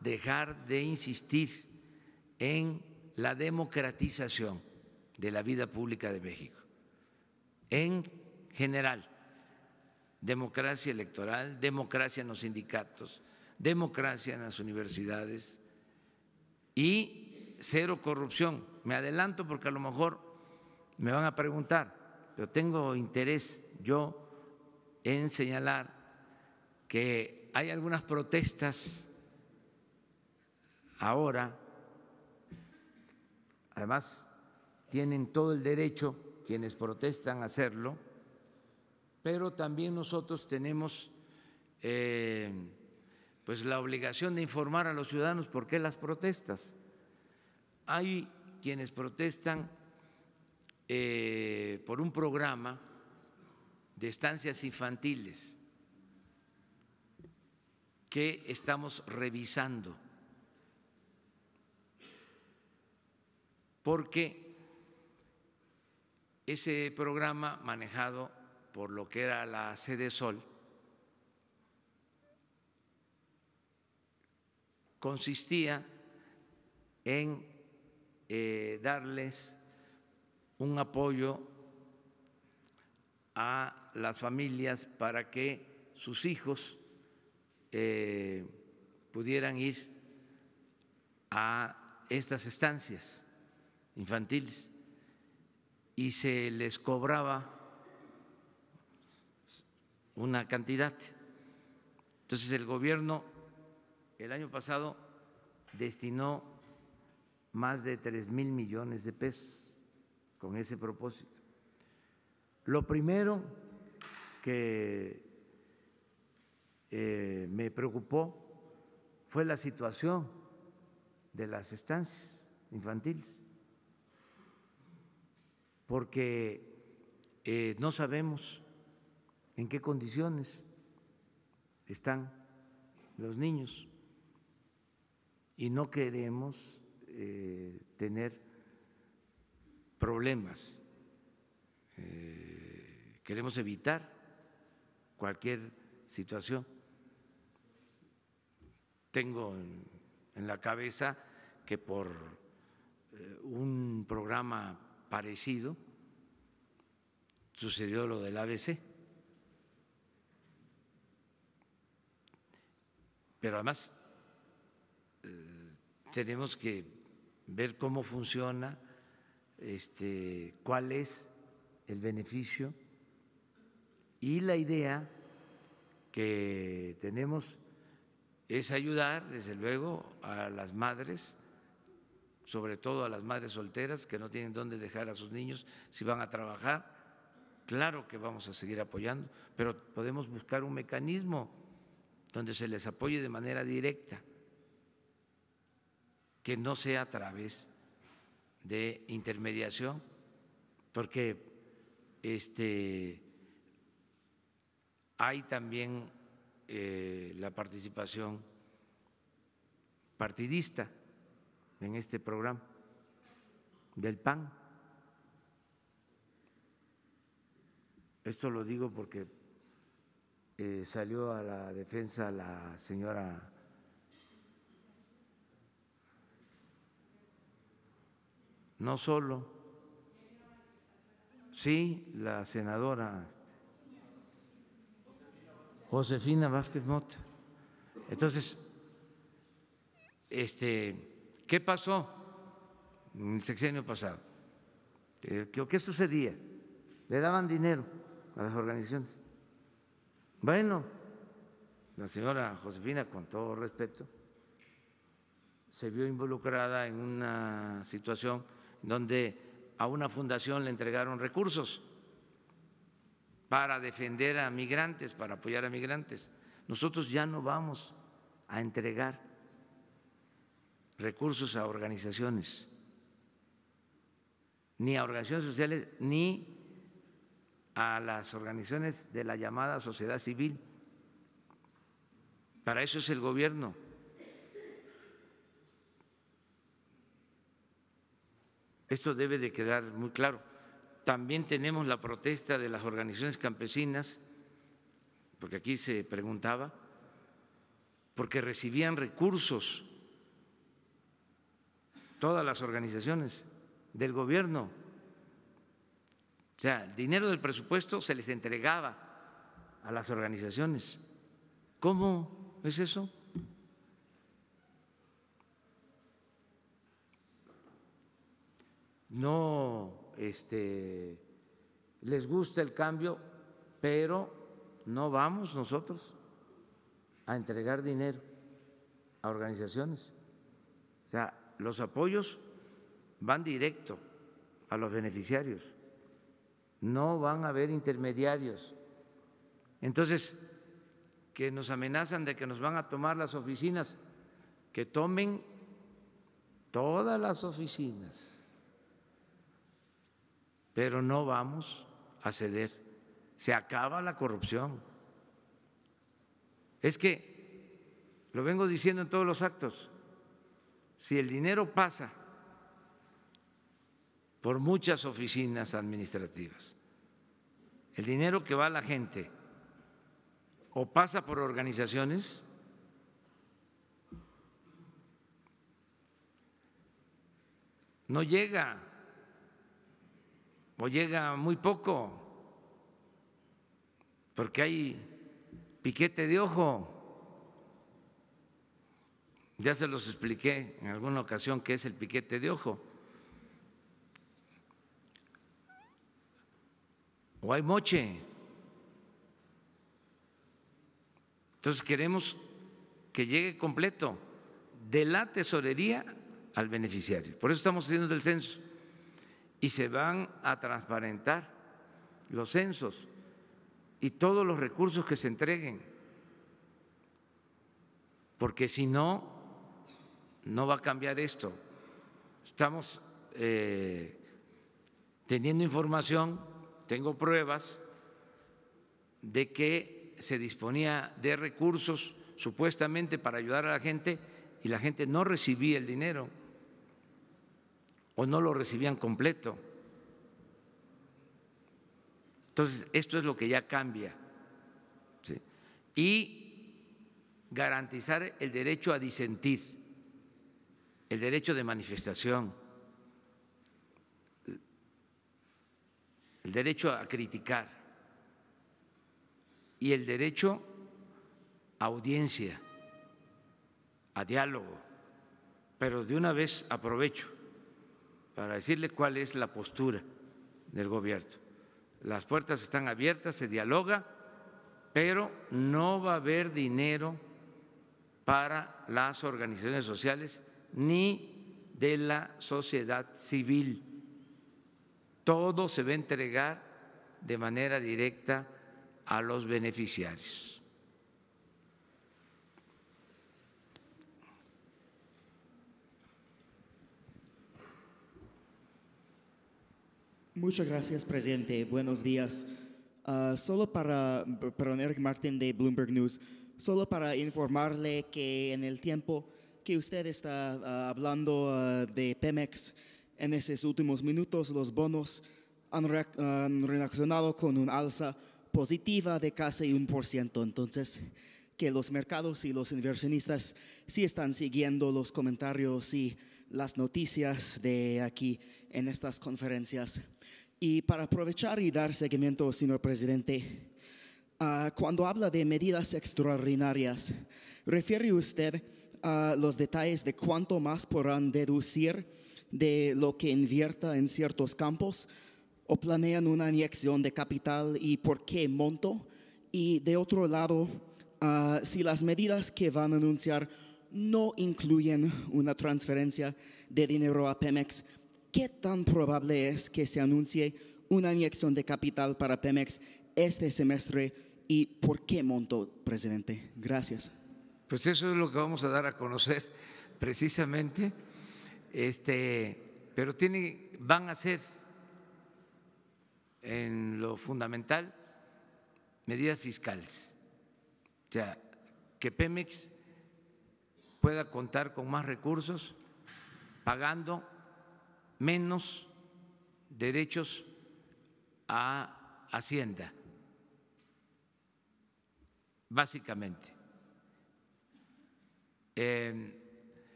[SPEAKER 1] dejar de insistir en la democratización de la vida pública de México, en general, democracia electoral, democracia en los sindicatos, democracia en las universidades y cero corrupción. Me adelanto porque a lo mejor me van a preguntar, pero tengo interés yo en señalar que hay algunas protestas ahora, además tienen todo el derecho, quienes protestan hacerlo, pero también nosotros tenemos pues la obligación de informar a los ciudadanos por qué las protestas. Hay quienes protestan por un programa de estancias infantiles que estamos revisando, porque ese programa manejado por lo que era la Sede Sol consistía en darles un apoyo a las familias para que sus hijos pudieran ir a estas estancias infantiles y se les cobraba una cantidad. Entonces el gobierno el año pasado destinó más de 3,000 millones de pesos con ese propósito. Lo primero que me preocupó fue la situación de las estancias infantiles, porque no sabemos en qué condiciones están los niños y no queremos tener problemas, queremos evitar cualquier situación. Tengo en la cabeza que por un programa parecido sucedió lo del ABC, pero además tenemos que ver cómo funciona, cuál es el beneficio, y la idea que tenemos es ayudar, desde luego, a las madres, sobre todo a las madres solteras que no tienen dónde dejar a sus niños si van a trabajar. Claro que vamos a seguir apoyando, pero podemos buscar un mecanismo donde se les apoye de manera directa, que no sea a través de intermediación, porque hay también la participación partidista en este programa del PAN. Esto lo digo porque salió a la defensa la señora no solo, sí, la senadora Josefina Vázquez Mota. Entonces, ¿qué pasó en el sexenio pasado? ¿Qué sucedía? Le daban dinero a las organizaciones. Bueno, la señora Josefina, con todo respeto, se vio involucrada en una situación donde a una fundación le entregaron recursos para defender a migrantes, para apoyar a migrantes. Nosotros ya no vamos a entregar recursos a organizaciones, ni a organizaciones sociales, ni a las organizaciones de la llamada sociedad civil. Para eso es el gobierno. Esto debe de quedar muy claro. También tenemos la protesta de las organizaciones campesinas, porque aquí se preguntaba, porque recibían recursos todas las organizaciones del gobierno. O sea, el dinero del presupuesto se les entregaba a las organizaciones. ¿Cómo es eso? No les gusta el cambio, pero no vamos nosotros a entregar dinero a organizaciones. O sea, los apoyos van directo a los beneficiarios no van a haber intermediarios. Entonces, que nos amenazan de que nos van a tomar las oficinas, que tomen todas las oficinas, pero no vamos a ceder. Se acaba la corrupción. Es que, lo vengo diciendo en todos los actos, si el dinero pasa por muchas oficinas administrativas, el dinero que va a la gente o pasa por organizaciones, no llega o llega muy poco, porque hay piquete de ojo. Ya se los expliqué en alguna ocasión qué es el piquete de ojo. O hay moche. Entonces queremos que llegue completo de la tesorería al beneficiario. Por eso estamos haciendo el censo y se van a transparentar los censos y todos los recursos que se entreguen, porque si no, no va a cambiar esto. Estamos teniendo información, tengo pruebas de que se disponía de recursos supuestamente para ayudar a la gente y la gente no recibía el dinero o no lo recibían completo. Entonces, esto es lo que ya cambia, ¿sí? Y garantizar el derecho a disentir, el derecho de manifestación, el derecho a criticar y el derecho a audiencia, a diálogo. Pero de una vez aprovecho para decirle cuál es la postura del gobierno. Las puertas están abiertas, se dialoga, pero no va a haber dinero para las organizaciones sociales ni de la sociedad civil. Todo se va a entregar de manera directa a los beneficiarios.
[SPEAKER 7] Muchas gracias, presidente. Buenos días. Solo para, Eric Martin de Bloomberg News, solo para informarle que en el tiempo que usted está hablando de Pemex, en esos últimos minutos los bonos han reaccionado con un alza positiva de casi 1%. Entonces, que los mercados y los inversionistas sí están siguiendo los comentarios y las noticias de aquí en estas conferencias. Y para aprovechar y dar seguimiento, señor presidente, cuando habla de medidas extraordinarias, ¿refiere usted a los detalles de cuánto más podrán deducir de lo que invierta en ciertos campos? ¿O planean una inyección de capital y por qué monto? Y de otro lado, si las medidas que van a anunciar no incluyen una transferencia de dinero a Pemex, ¿qué tan probable es que se anuncie una inyección de capital para Pemex este semestre y por qué monto, presidente? Gracias.
[SPEAKER 1] Pues eso es lo que vamos a dar a conocer precisamente, pero van a ser en lo fundamental medidas fiscales, o sea, que Pemex pueda contar con más recursos, pagando menos derechos a Hacienda, básicamente.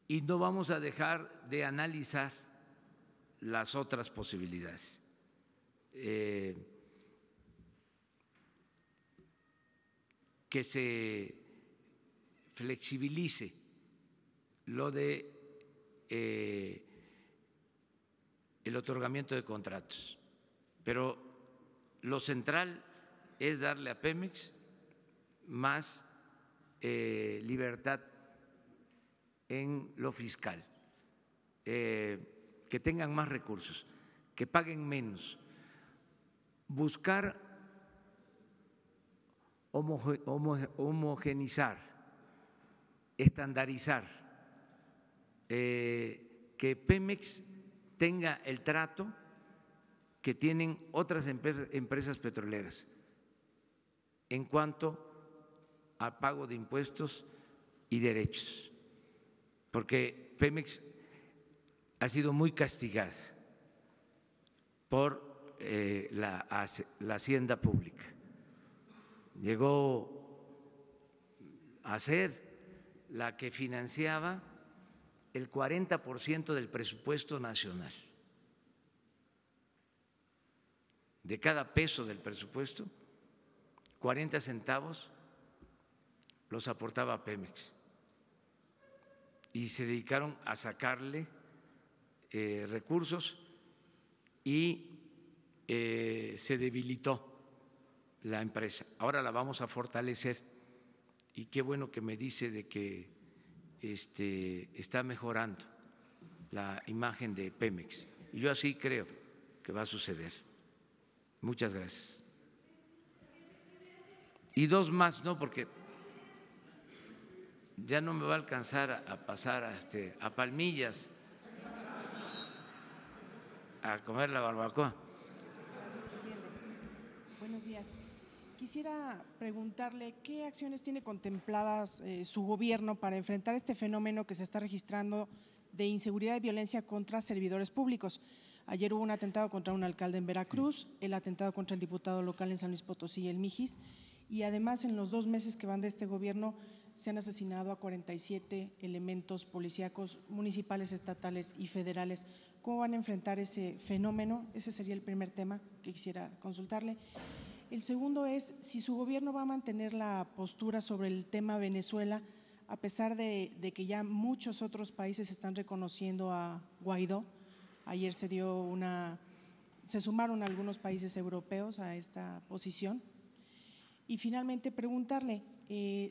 [SPEAKER 1] Y no vamos a dejar de analizar las otras posibilidades. Que se flexibilice lo de el otorgamiento de contratos, pero lo central es darle a Pemex más libertad en lo fiscal, que tengan más recursos, que paguen menos, buscar homogenizar, estandarizar, que Pemex tenga el trato que tienen otras empresas petroleras en cuanto al pago de impuestos y derechos, porque Pemex ha sido muy castigada por la hacienda pública. Llegó a ser la que financiaba el 40% del presupuesto nacional. De cada peso del presupuesto, 40 centavos los aportaba Pemex y se dedicaron a sacarle recursos y se debilitó la empresa. Ahora la vamos a fortalecer y qué bueno que me dice de que está mejorando la imagen de Pemex y yo así creo que va a suceder. Muchas gracias. Y dos más, no, porque ya no me va a alcanzar a pasar a Palmillas a comer la barbacoa.
[SPEAKER 8] Gracias, presidente. Buenos días. Quisiera preguntarle qué acciones tiene contempladas su gobierno para enfrentar este fenómeno que se está registrando de inseguridad y violencia contra servidores públicos. Ayer hubo un atentado contra un alcalde en Veracruz, el atentado contra el diputado local en San Luis Potosí, el Mijis, y además en los 2 meses que van de este gobierno se han asesinado a 47 elementos policíacos municipales, estatales y federales. ¿Cómo van a enfrentar ese fenómeno? Ese sería el primer tema que quisiera consultarle. El segundo es si su gobierno va a mantener la postura sobre el tema Venezuela, a pesar de que ya muchos otros países están reconociendo a Guaidó. Ayer se sumaron algunos países europeos a esta posición. Y finalmente preguntarle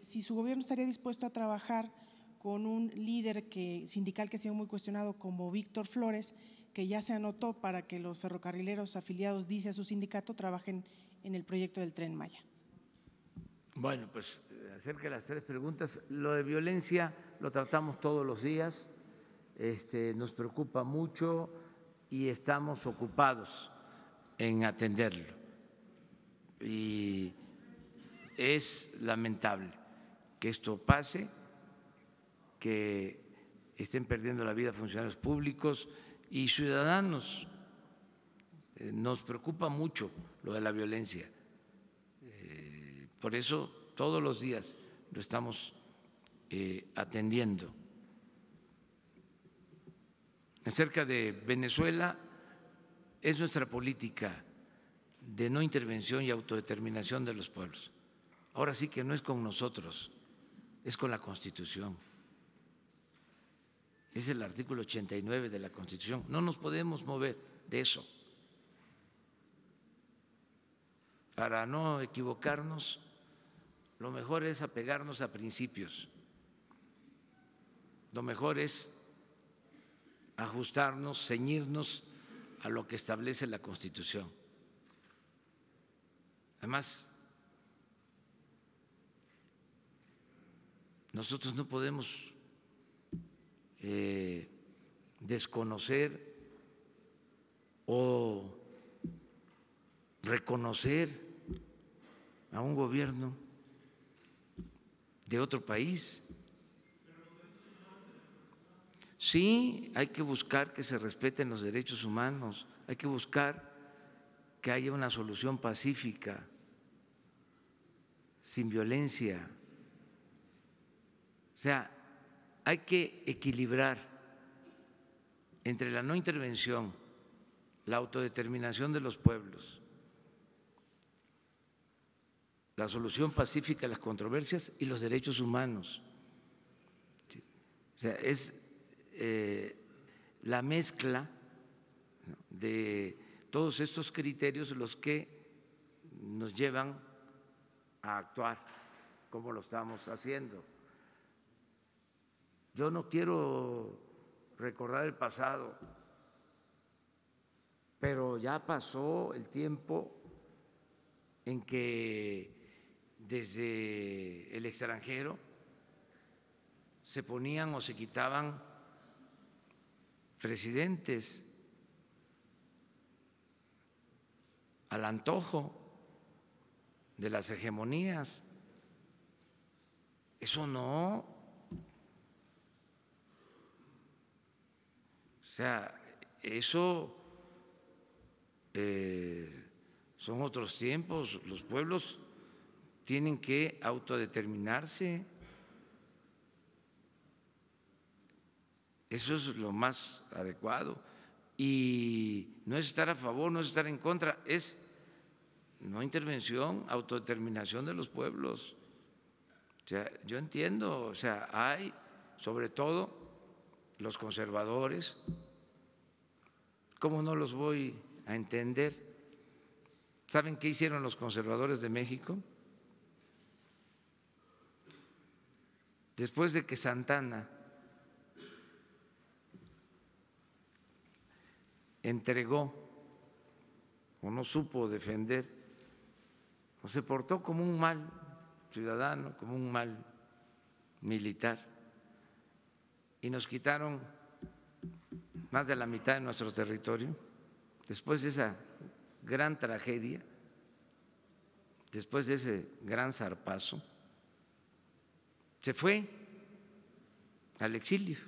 [SPEAKER 8] si su gobierno estaría dispuesto a trabajar con un líder sindical que ha sido muy cuestionado como Víctor Flores, que ya se anotó para que los ferrocarrileros afiliados, dice a su sindicato, trabajen en el proyecto del Tren Maya.
[SPEAKER 1] Bueno, pues acerca de las 3 preguntas, lo de violencia lo tratamos todos los días, nos preocupa mucho y estamos ocupados en atenderlo. Y es lamentable que esto pase, que estén perdiendo la vida funcionarios públicos y ciudadanos. Nos preocupa mucho lo de la violencia. Por eso todos los días lo estamos atendiendo. Acerca de Venezuela, es nuestra política de no intervención y autodeterminación de los pueblos. Ahora sí que no es con nosotros, es con la Constitución. Es el artículo 89 de la Constitución. No nos podemos mover de eso. Para no equivocarnos, lo mejor es apegarnos a principios. Lo mejor es ajustarnos, ceñirnos a lo que establece la Constitución. Además, nosotros no podemos desconocer o reconocer a un gobierno de otro país. Sí, hay que buscar que se respeten los derechos humanos, hay que buscar que haya una solución pacífica, sin violencia. O sea, hay que equilibrar entre la no intervención, la autodeterminación de los pueblos, la solución pacífica de las controversias y los derechos humanos. O sea, es la mezcla de todos estos criterios los que nos llevan a actuar como lo estamos haciendo. Yo no quiero recordar el pasado, pero ya pasó el tiempo en que desde el extranjero se ponían o se quitaban presidentes al antojo de las hegemonías. Eso no. O sea, eso son otros tiempos. Los pueblos tienen que autodeterminarse. Eso es lo más adecuado. Y no es estar a favor, no es estar en contra, es no intervención, autodeterminación de los pueblos. O sea, yo entiendo, o sea, hay sobre todo los conservadores, ¿cómo no los voy a entender? ¿Saben qué hicieron los conservadores de México? Después de que Santana entregó o no supo defender o se portó como un mal ciudadano, como un mal militar, y nos quitaron más de la mitad de nuestro territorio, después de esa gran tragedia, después de ese gran zarpazo, se fue al exilio.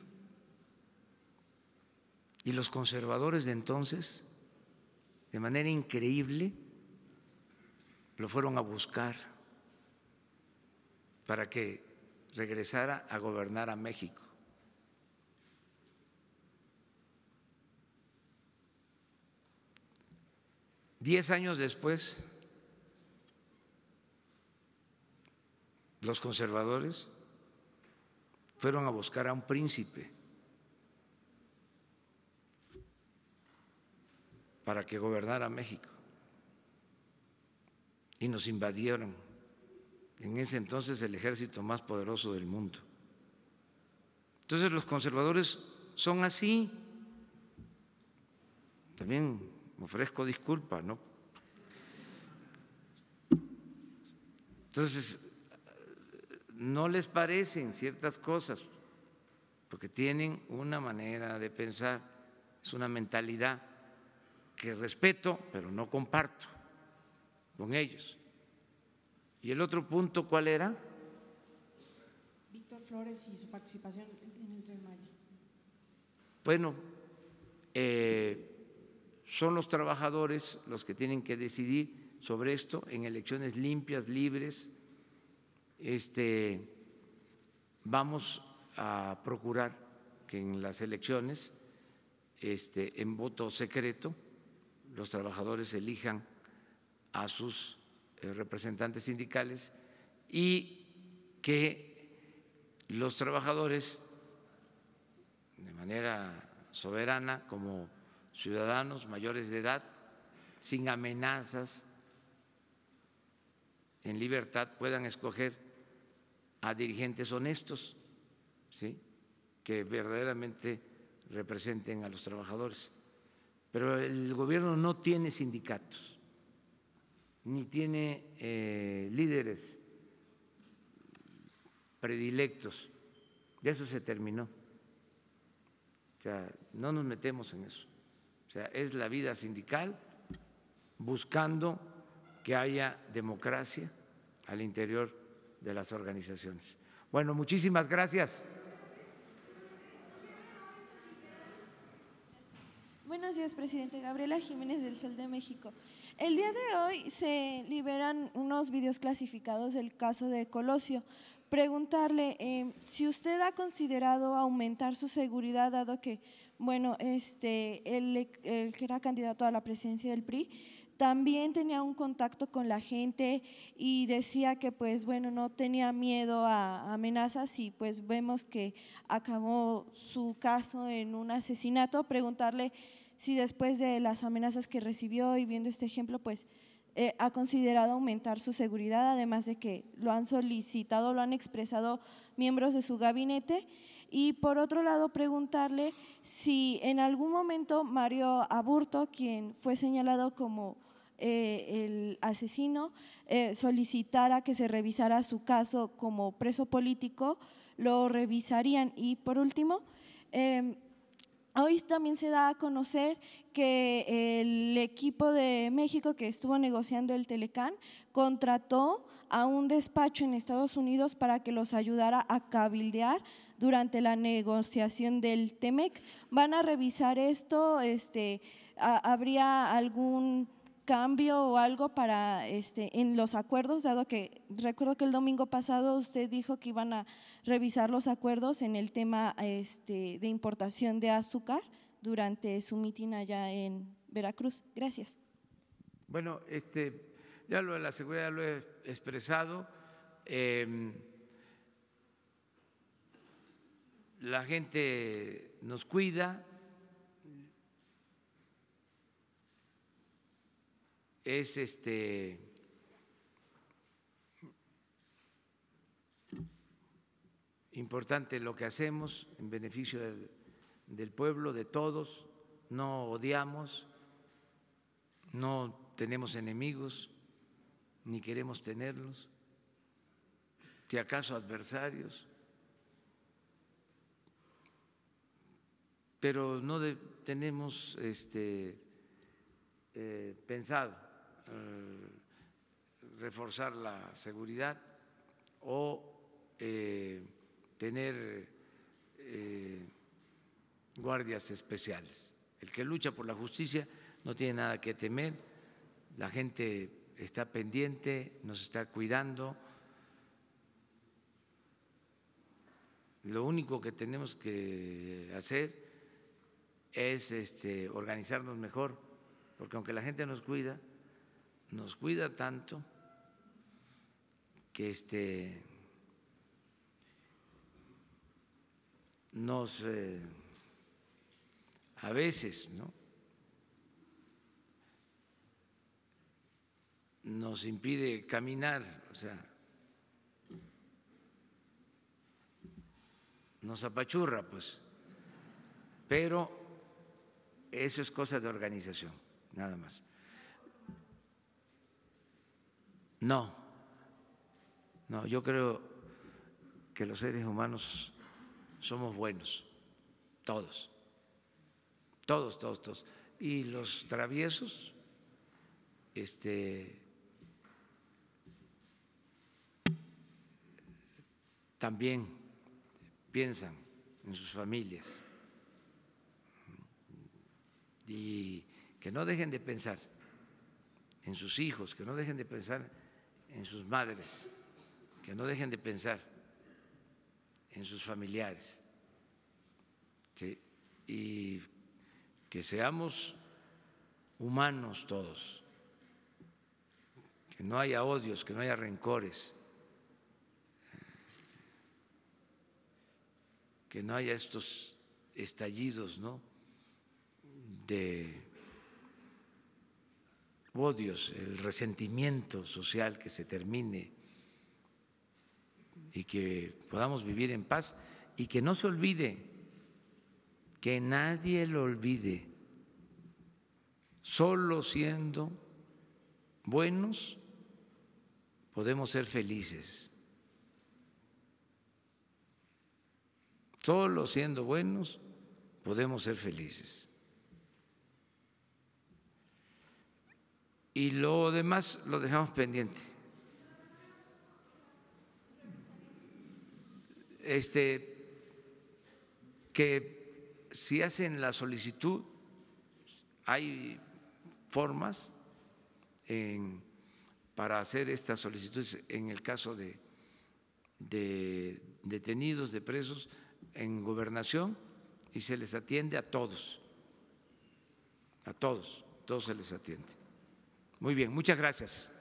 [SPEAKER 1] Y los conservadores de entonces, de manera increíble, lo fueron a buscar para que regresara a gobernar a México. Diez años después, los conservadores fueron a buscar a un príncipe para que gobernara México y nos invadieron, en ese entonces el ejército más poderoso del mundo. Entonces los conservadores son así. También ofrezco disculpas, ¿no? Entonces, no les parecen ciertas cosas, porque tienen una manera de pensar, es una mentalidad que respeto, pero no comparto con ellos. ¿Y el otro punto cuál era?
[SPEAKER 8] Víctor Flores y su participación en el Tren Maya.
[SPEAKER 1] Bueno, son los trabajadores los que tienen que decidir sobre esto en elecciones limpias, libres. Vamos a procurar que en las elecciones, en voto secreto, los trabajadores elijan a sus representantes sindicales y que los trabajadores, de manera soberana, como ciudadanos mayores de edad, sin amenazas, en libertad, puedan escoger a dirigentes honestos, ¿sí?, que verdaderamente representen a los trabajadores. Pero el gobierno no tiene sindicatos, ni tiene líderes predilectos. De eso se terminó. O sea, no nos metemos en eso. O sea, es la vida sindical buscando que haya democracia al interior de las organizaciones. Bueno, muchísimas gracias.
[SPEAKER 9] Buenos días, presidente. Gabriela Jiménez del Sol de México. El día de hoy se liberan unos videos clasificados del caso de Colosio. Preguntarle si usted ha considerado aumentar su seguridad, dado que, bueno, el que era candidato a la presidencia del PRI también tenía un contacto con la gente y decía que, pues, bueno, no tenía miedo a amenazas y pues vemos que acabó su caso en un asesinato. Preguntarle si después de las amenazas que recibió y viendo este ejemplo, pues, ha considerado aumentar su seguridad, además de que lo han solicitado, lo han expresado miembros de su gabinete. Y por otro lado, preguntarle si en algún momento Mario Aburto, quien fue señalado como el asesino solicitara que se revisara su caso como preso político, lo revisarían. Y por último, hoy también se da a conocer que el equipo de México que estuvo negociando el Telecán contrató a un despacho en Estados Unidos para que los ayudara a cabildear durante la negociación del TEMEC. ¿Van a revisar esto? ¿Habría algún cambio o algo para en los acuerdos, dado que recuerdo que el domingo pasado usted dijo que iban a revisar los acuerdos en el tema de importación de azúcar durante su mitin allá en Veracruz? Gracias.
[SPEAKER 1] Bueno, ya lo de la seguridad lo he expresado. La gente nos cuida. Es importante lo que hacemos en beneficio del pueblo, de todos. No odiamos, no tenemos enemigos, ni queremos tenerlos, si acaso adversarios, pero no tenemos pensado reforzar la seguridad o tener guardias especiales. El que lucha por la justicia no tiene nada que temer, la gente está pendiente, nos está cuidando. Lo único que tenemos que hacer es organizarnos mejor, porque aunque la gente nos cuida tanto que nos a veces, ¿no?, nos impide caminar, o sea, nos apachurra, pues, pero eso es cosa de organización, nada más. No, yo creo que los seres humanos somos buenos, todos. Y los traviesos, también piensan en sus familias y que no dejen de pensar en sus hijos, que no dejen de pensar en sus madres, que no dejen de pensar en sus familiares, ¿sí? Y que seamos humanos todos, que no haya odios, que no haya rencores, que no haya estos estallidos, ¿no?, de odios, el resentimiento social, que se termine y que podamos vivir en paz y que no se olvide, que nadie lo olvide, solo siendo buenos podemos ser felices, solo siendo buenos podemos ser felices. Y lo demás lo dejamos pendiente. Que si hacen la solicitud, hay formas para hacer estas solicitudes en el caso de detenidos, de presos en Gobernación, y se les atiende a todos se les atiende. Muy bien, muchas gracias.